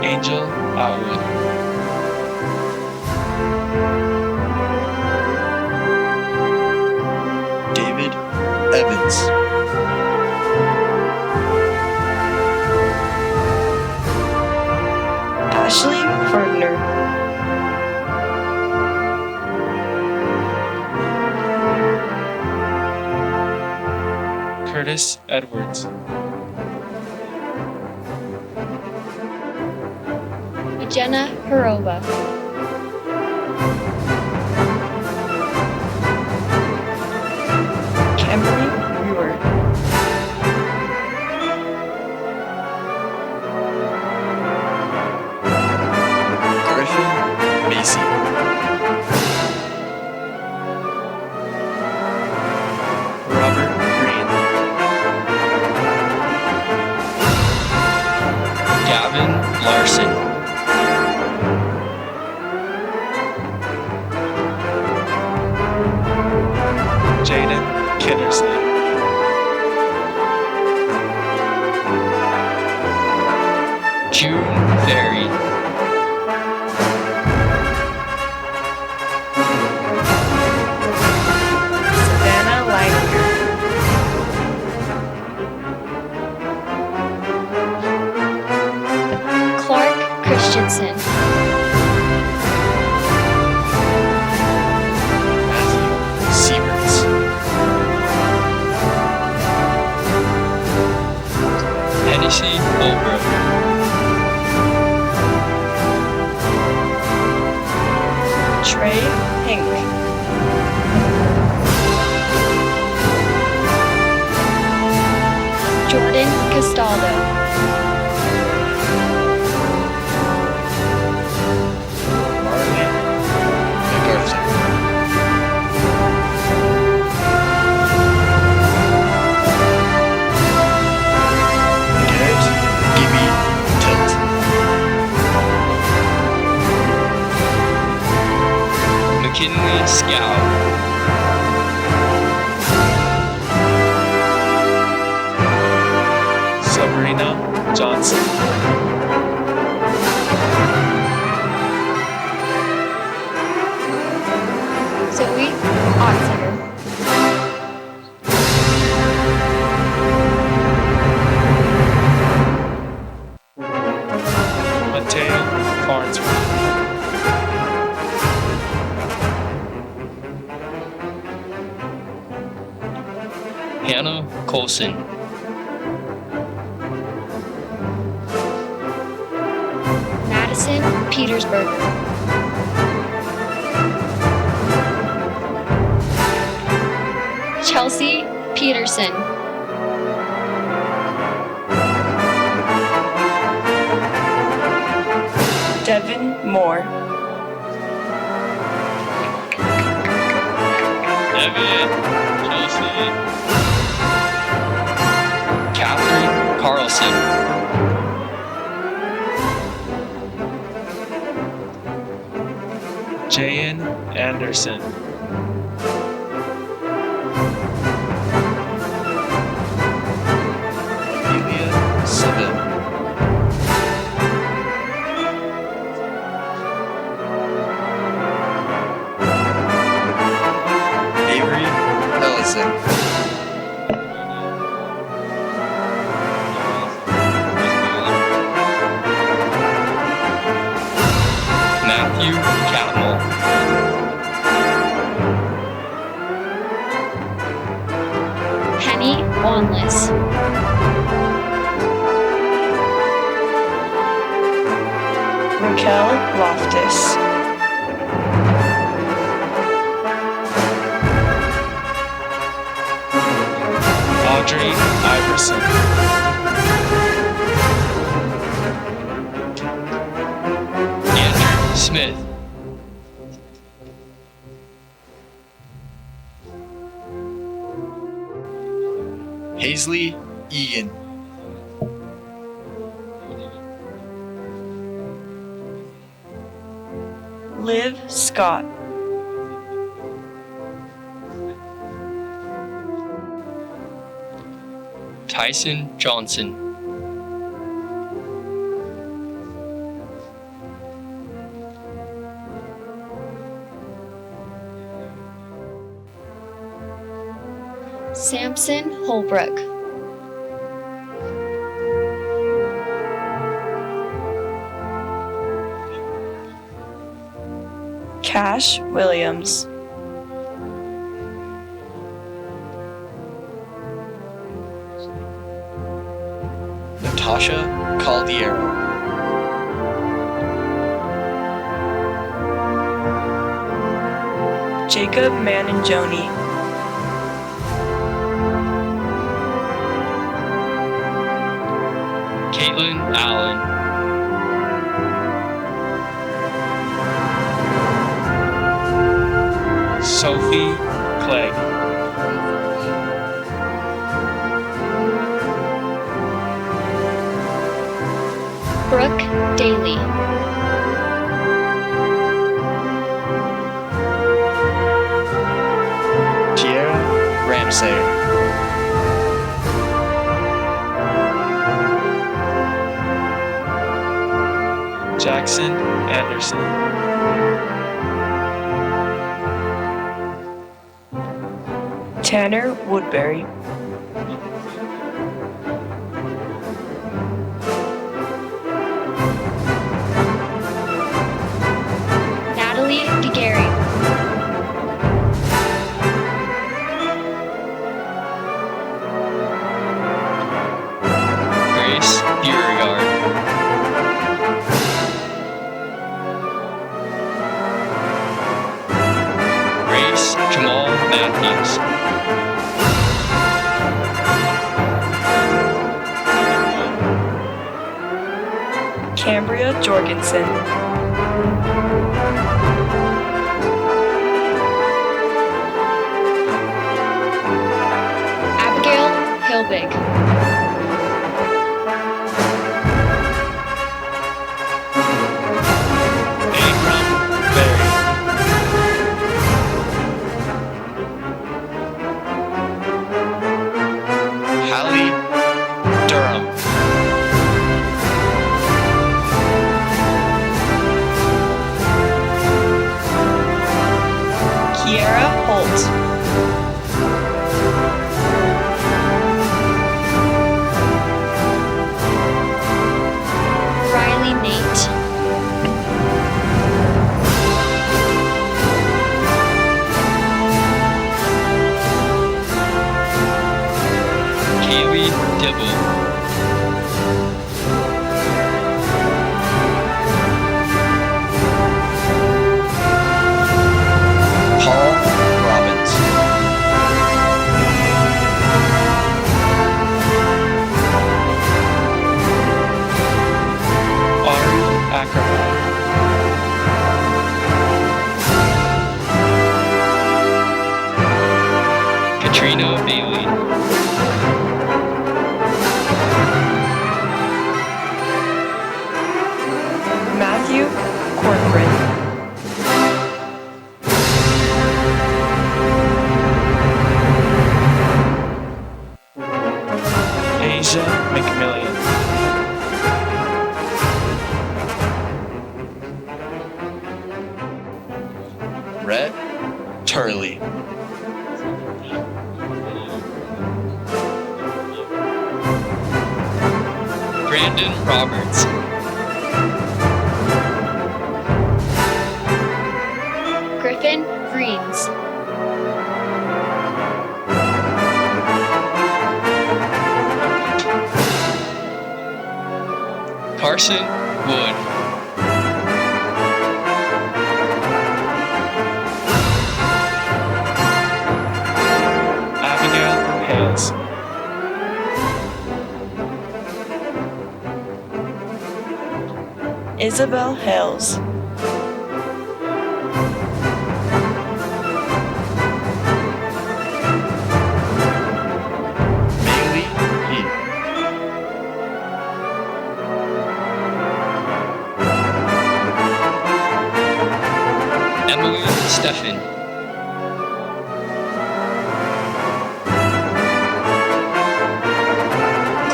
Angel Atwood. David Evans. Ashley Ferdner. Curtis Edwards. Jenna Harova. Kimberly Brewer. Griffin Macy. Robert Green. Gavin Larson. Jaden Kinnersley. June Ferry. Savannah Leininger. Clark Christensen. Matthew Sieverts. Hennessy Holbrook. Trey Castaldo. Marley MacArthur. Garrett Gibby Tilt. McKinley Scout. Sabrina Johnson. Zoe Otzinger. Mateo Farnsworth. Hannah Colson. Madison Petersburger. Chelsea Peterson. Devin Moore. Evan Chelsea. Catherine Carlson. Jayan Anderson. Amelia Seville. Avery Ellison. Matthew Catmull. Penny Wanless. Raquel Loftus. Audrey Iverson. Andrew Smith. Hazley Egan. Liv Scott. Tyson Johnson. Samson Holbrook. Cash Williams. Natasha Caldiero. Jacob Mananjoni. Caitlin Allen. Sophie Clegg. Brooke Daly. Tierra Ramsey. Jackson Anderson. Tanner Woodbury. Natalie DeGary. Grace Beauregard. Grace Jamal Matthews. Victoria Jorgensen. Abigail Hilbig. Hallie Durham. Kiera Holt. Riley Nate. Kaylee Dibble. Paul Robbins. Ari Ackerman. Katrina Bailey. Matthew Corcoran. Asia McMillian. Rhett Turley. Brandon Roberts. Griffin Greens. Carson Wood. Abigail Hales. Isabel Hales. Bailey Heath. Emily Steffen.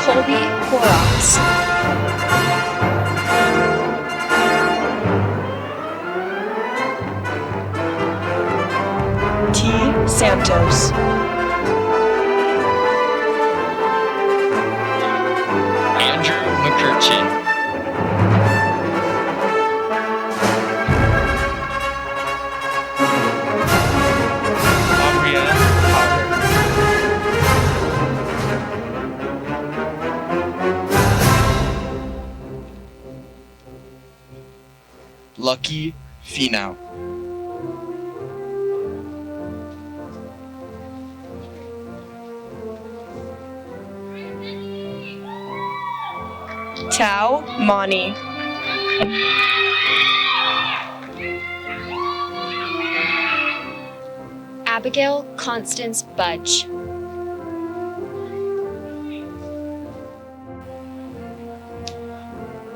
Colby Horrocks. T. Santos. Andrew McCurchin. Aubrielle Potter. Lucky Finau. Tao Mani. Abigail Constance Budge.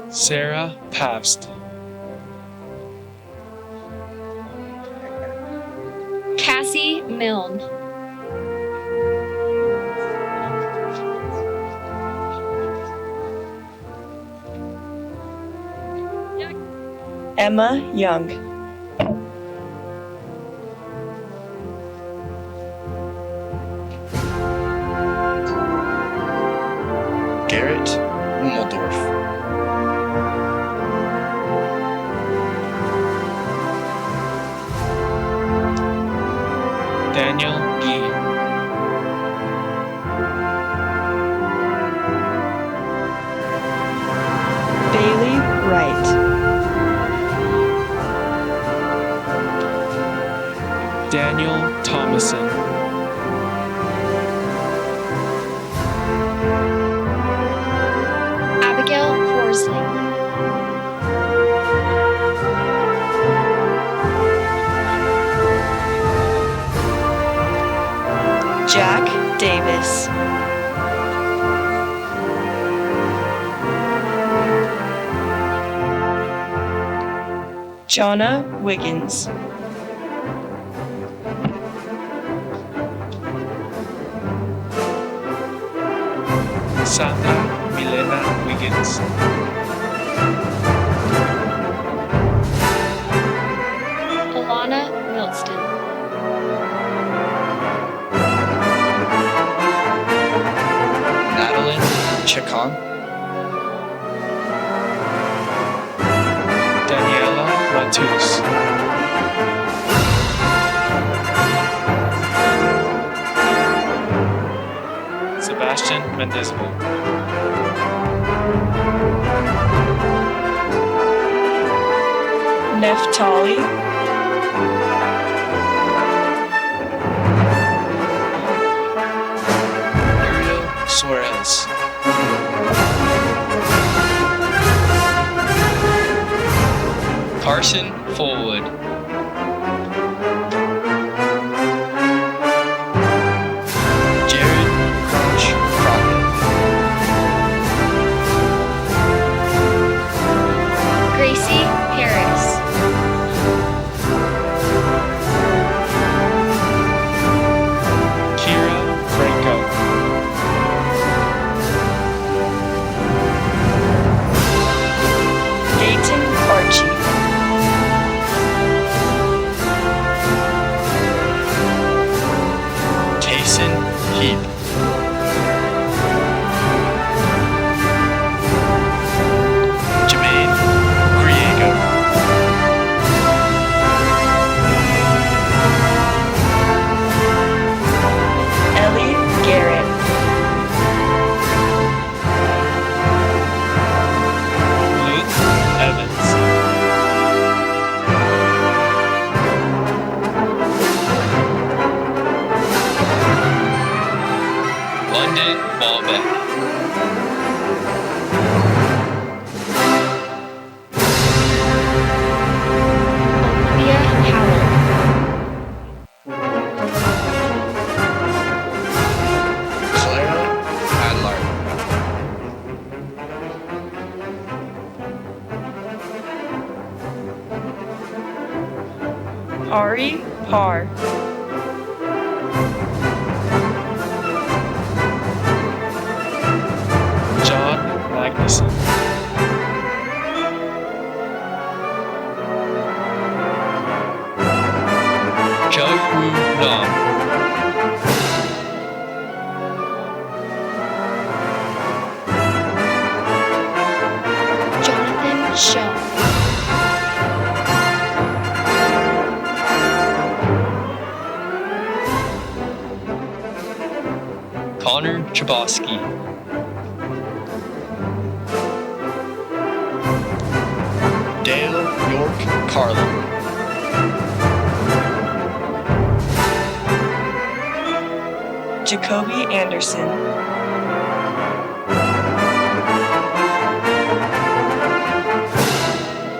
Sarah Pabst. Cassie Milne. Emma Young. Garrett Ummeldorf. Daniel Gee. Bailey Wright. Daniel Thomason. Abigail Forsling. Davis. Jonna Wiggins. Sandra Milena Wiggins. Alana Milston. Madeline Chacon. Daniela Matus. Sebastian Mendezville. Neftali. Ariel Suarez. Carson Fullwood. Jared Crunch Crockett. Gracie Harris. Kira Franco. Dayton Archie. Tayson Heap. Jermaine Griego. Ellie Garrett. Luke Evans. London Ballbeck. Olivia Howell. Clara Adler. Ari Parr. John Magnuson. Joe Wu Nam. Jonathan Shaw. Connor Chabosky. Dale York Carlin. Jacoby Anderson.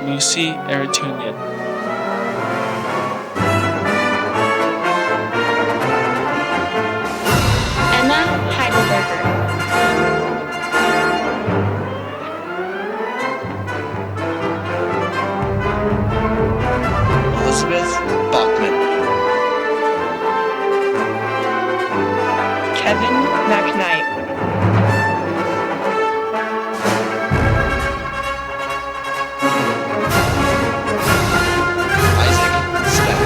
Lucy Eritunian. Emma Heidelberger. Elizabeth Bachman. Kevin McKnight. Isaac Stack.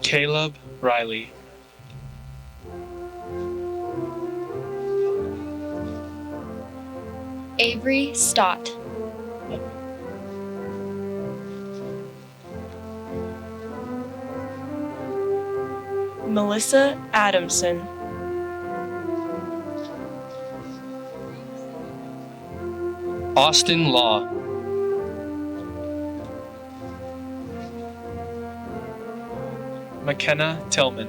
Caleb Riley. Avery Stott. Melissa Adamson. Austin Law. McKenna Tillman.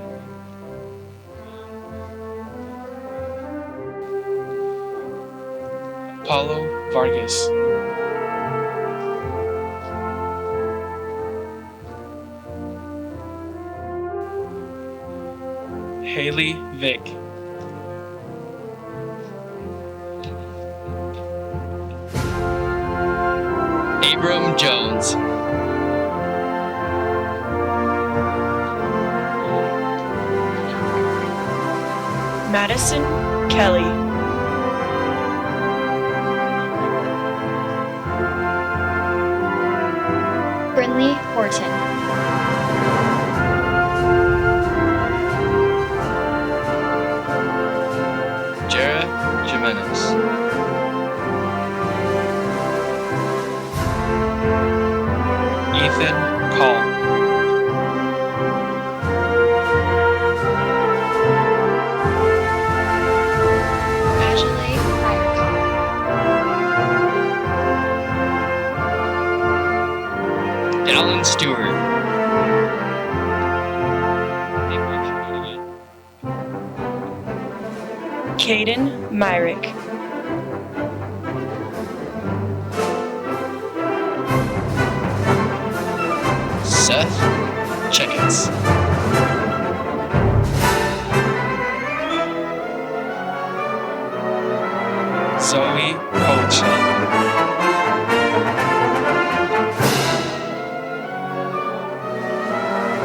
Paulo Vargas. Haley Vick. Abram Jones. Madison Kelly. Brinley Horton. Jara Jimenez. Ethan Call. Ajalay Ryercott. Dallin Stewart. Caden Myrick. Seth Checkets. Zoe Hochland.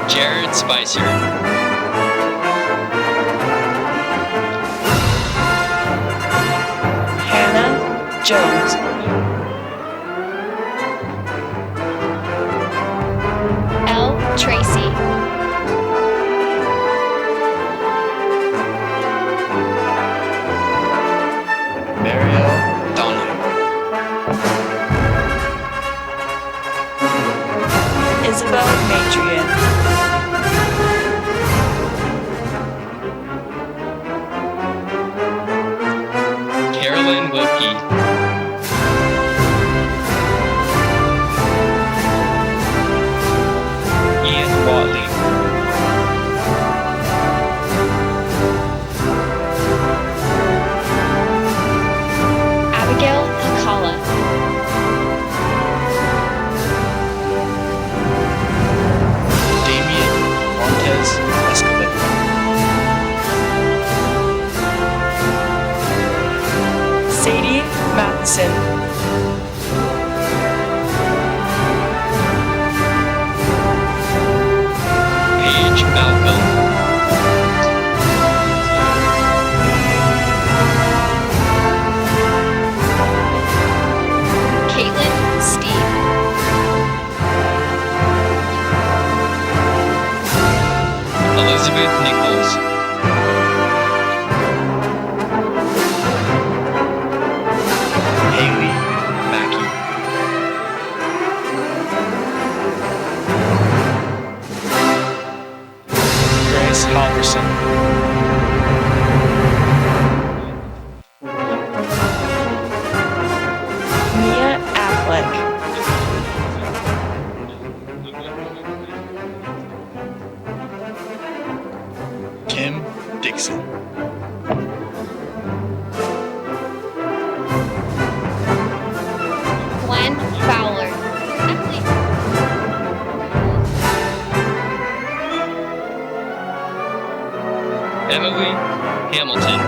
Jared Spicer. Hannah Jones. L. Tracy. Mariel Donahue. Isabel Matrian. Carolyn Wilkie. Ian Watley. Abigail Hakala. Damian Montez Escobar. Sadie Matheson. Paige Malcolm. Caitlin Steve. Elizabeth Nichols. Haley Mackey. Grace Halverson. Mia Affleck. Kim Dixon. Glenn Fowler. Emily Hamilton.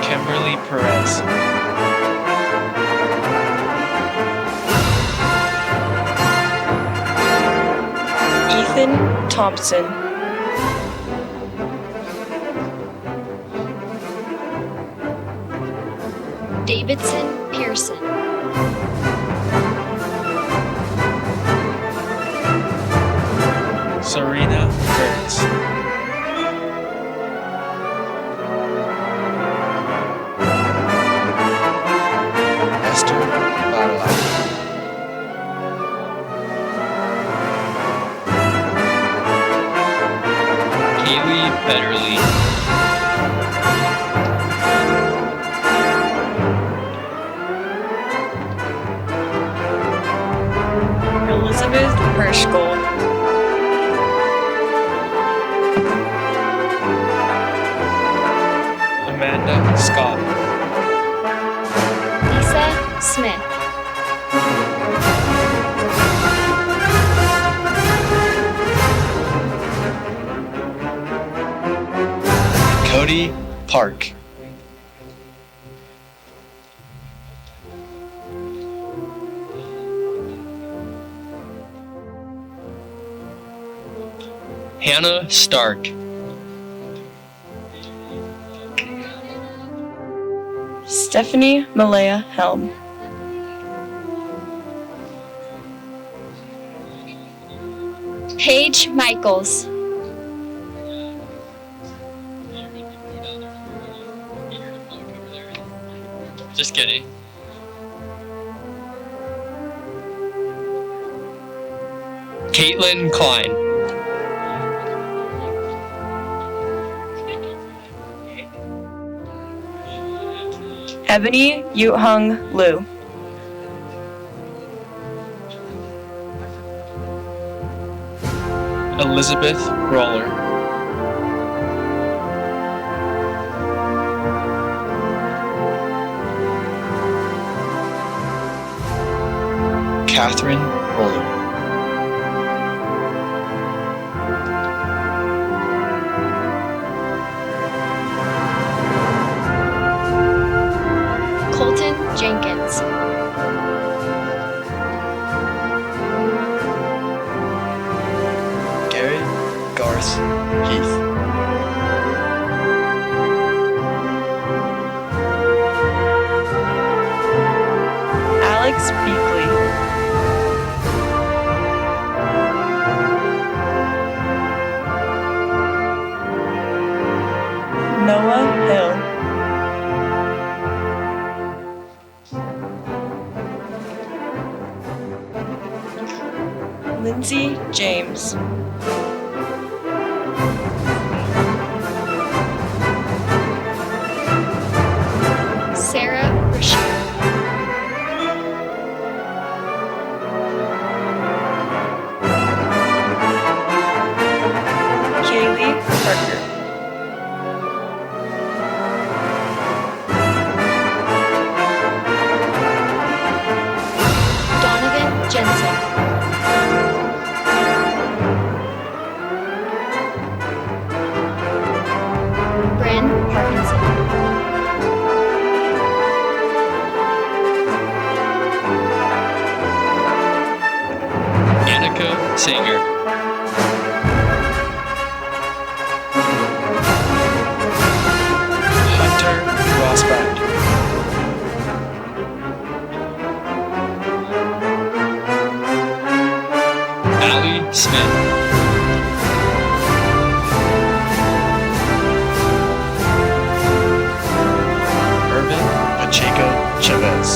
Kimberly Perez. Ethan Thompson. Davidson Pearson. Serena Kurtz. Esther Barla. Kaylee Betterly. Elizabeth Herschel. Amanda Scott. Lisa Smith. Cody Park. Hannah Stark. Stephanie Malaya Helm. Paige Michaels. Just kidding. Caitlin Klein. Ebony Yuhung Liu. Elizabeth Roller. Catherine Roller. Colton Jenkins. Garrett Garth Heath. Alex Beakley. Noah Hill. Lindsay James. Sarah Rashid. Kaylee Parker. Donovan Jensen. Bryn Parkinson. Annika Sanger. Hunter Rosbach. Allie Smith. Irvin Pacheco Chavez.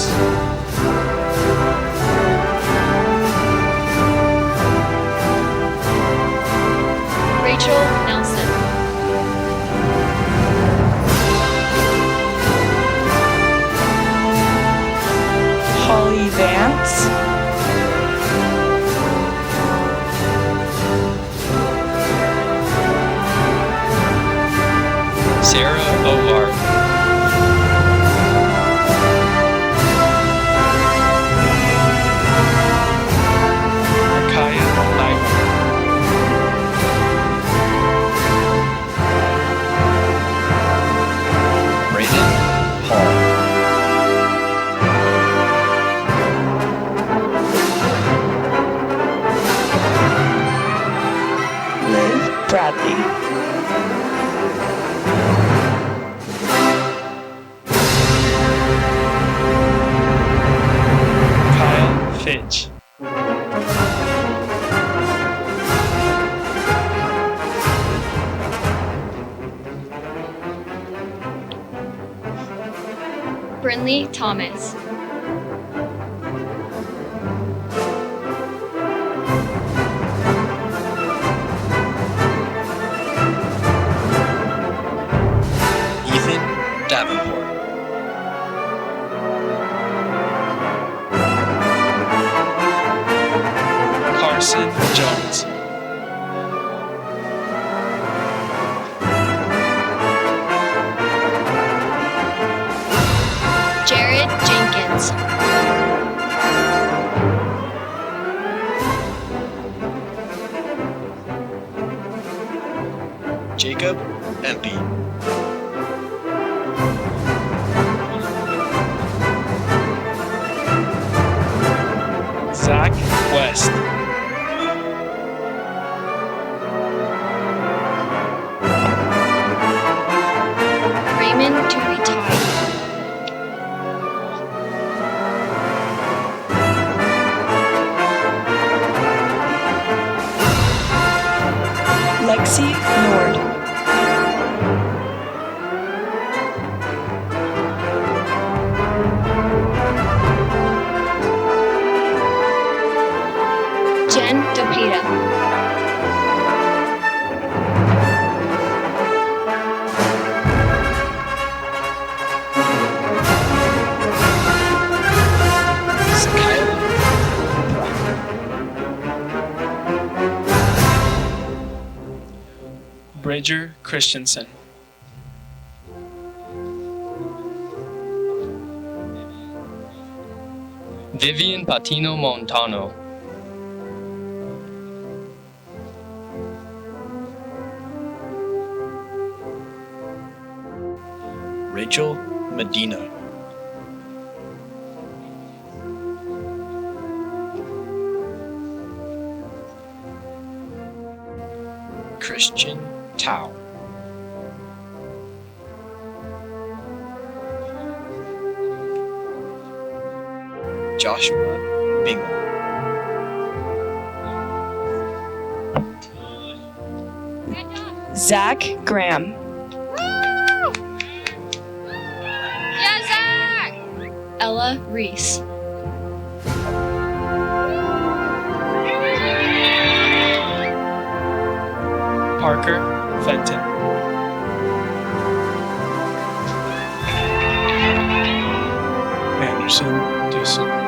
Rachel Nelson. Holly Vance. Sarah O'Hart. Micaiah Nyland. Brayden Hall. Liv Bradley. Kyle Fitch. Brinley Thomas. Ethan Davenport. Carson Jones. Jared Jenkins. Jacob Empey. Zach West. Raymond Turitai. Lexi Nord. Jen DePita. Bridger Christensen. Vivian Patino Montano. Rachel Medina. Christian Tao. Joshua Bingham. Zach Graham. Yeah, Zach! Ella Reese. Parker Fenton. Anderson Dusan.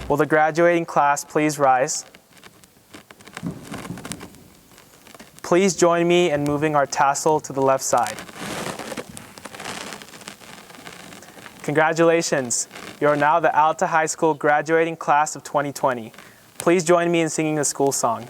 Will the graduating class please rise? Please join me in moving our tassel to the left side. Congratulations, you are now the Alta High School graduating class of 2020. Please join me in singing the school song.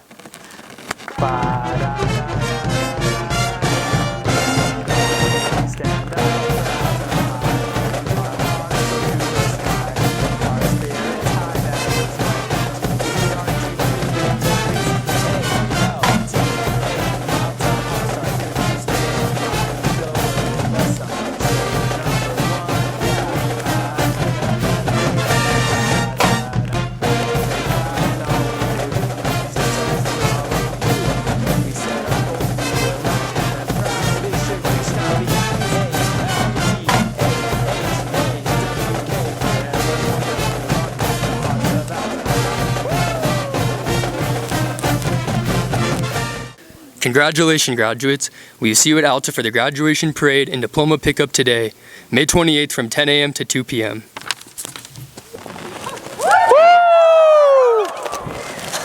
Congratulations, graduates. We see you at Alta for the graduation parade and diploma pickup today, May 28th from 10 a.m. to 2 p.m.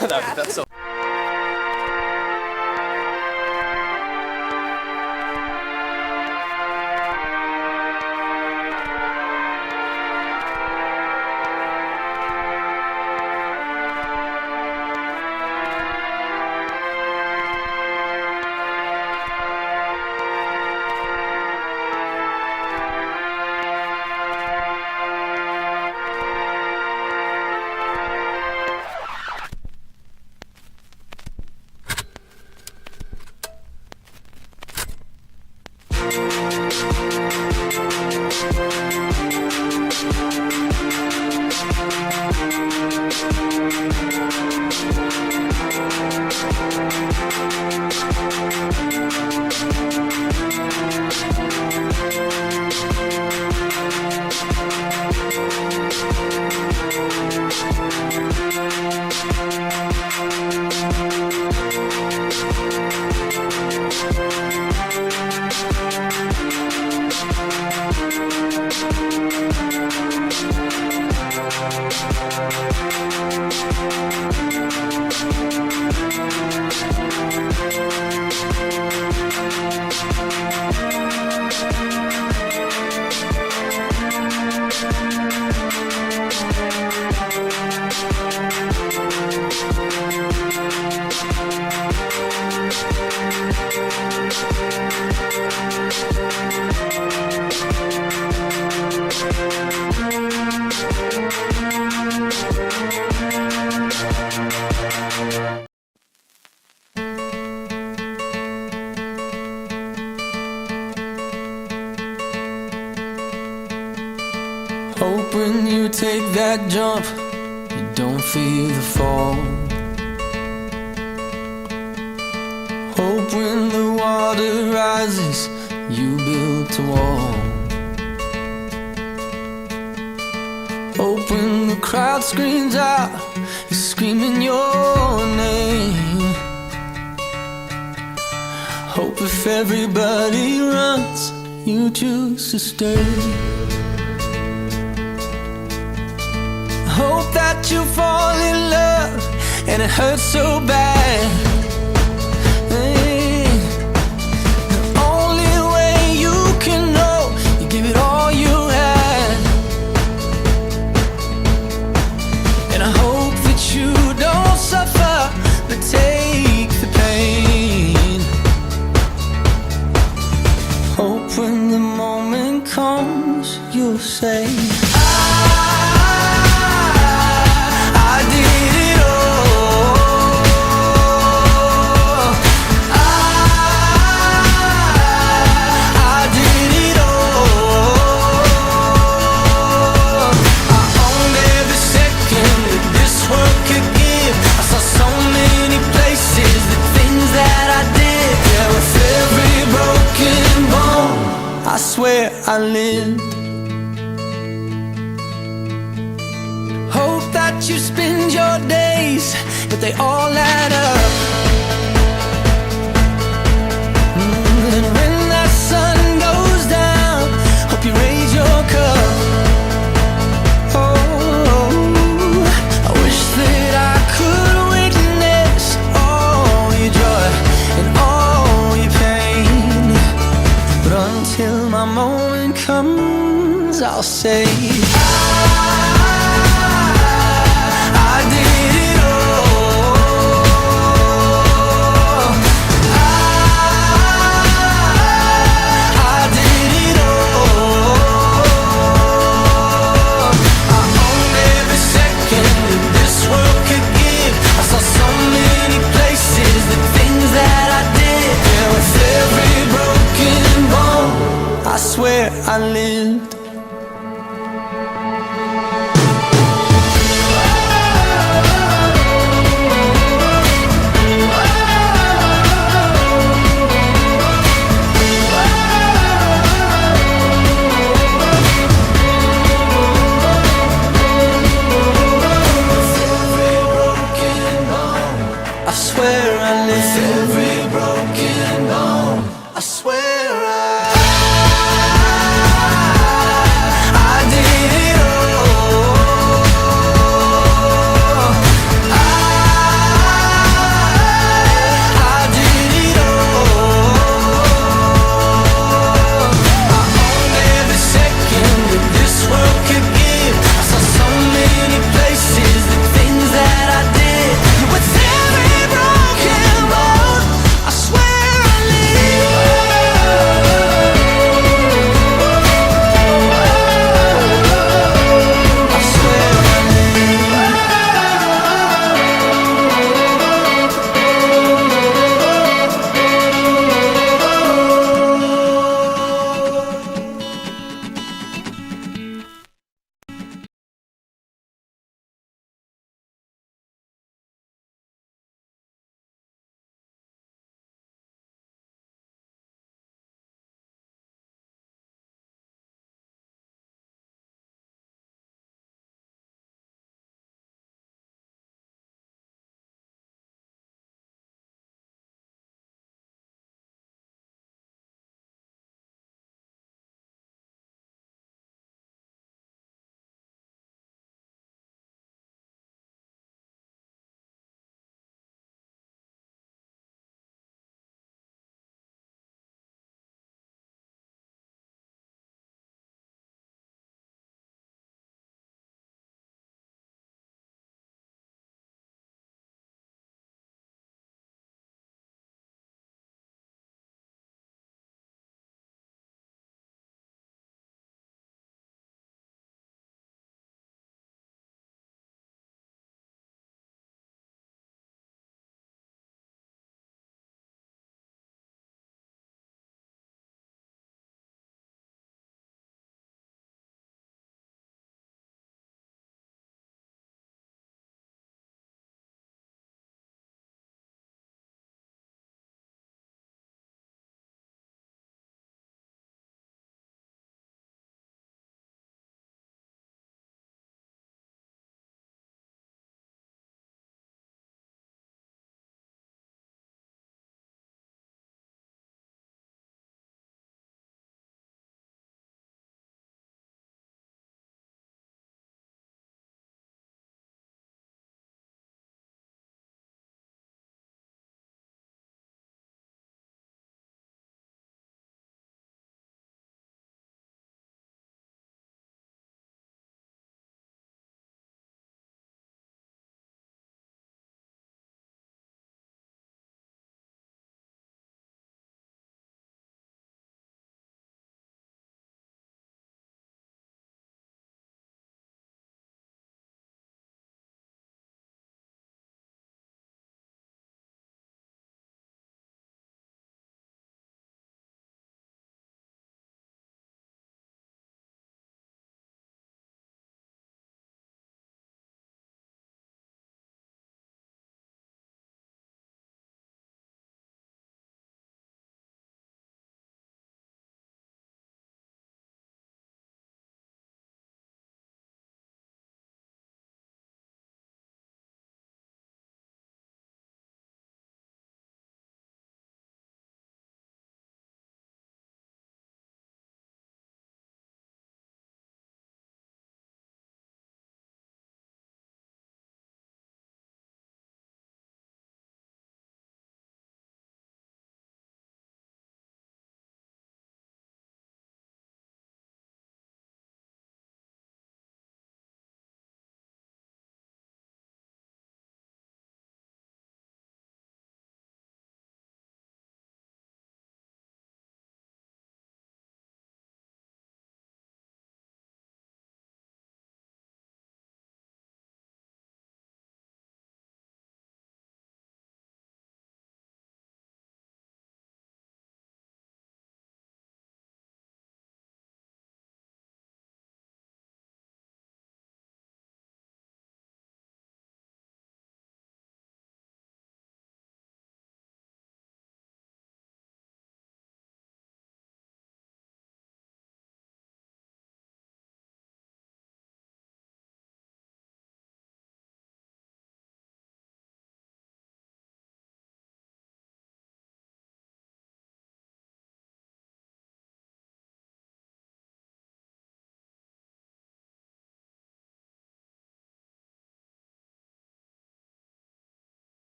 That's so Hope when you take that jump, you don't feel the fall. Hope when the water rises, you build a wall. Hope when the crowd screams out, you're screaming your name. Hope if everybody runs, you choose to stay. Hope that you fall in love and it hurts so bad. Hey, the only way you can know, you give it all you had. And I hope that you don't suffer, but take the pain. Hope when the moment comes, you'll say, I swear I lived. Hope that you spend your days, but they all add up.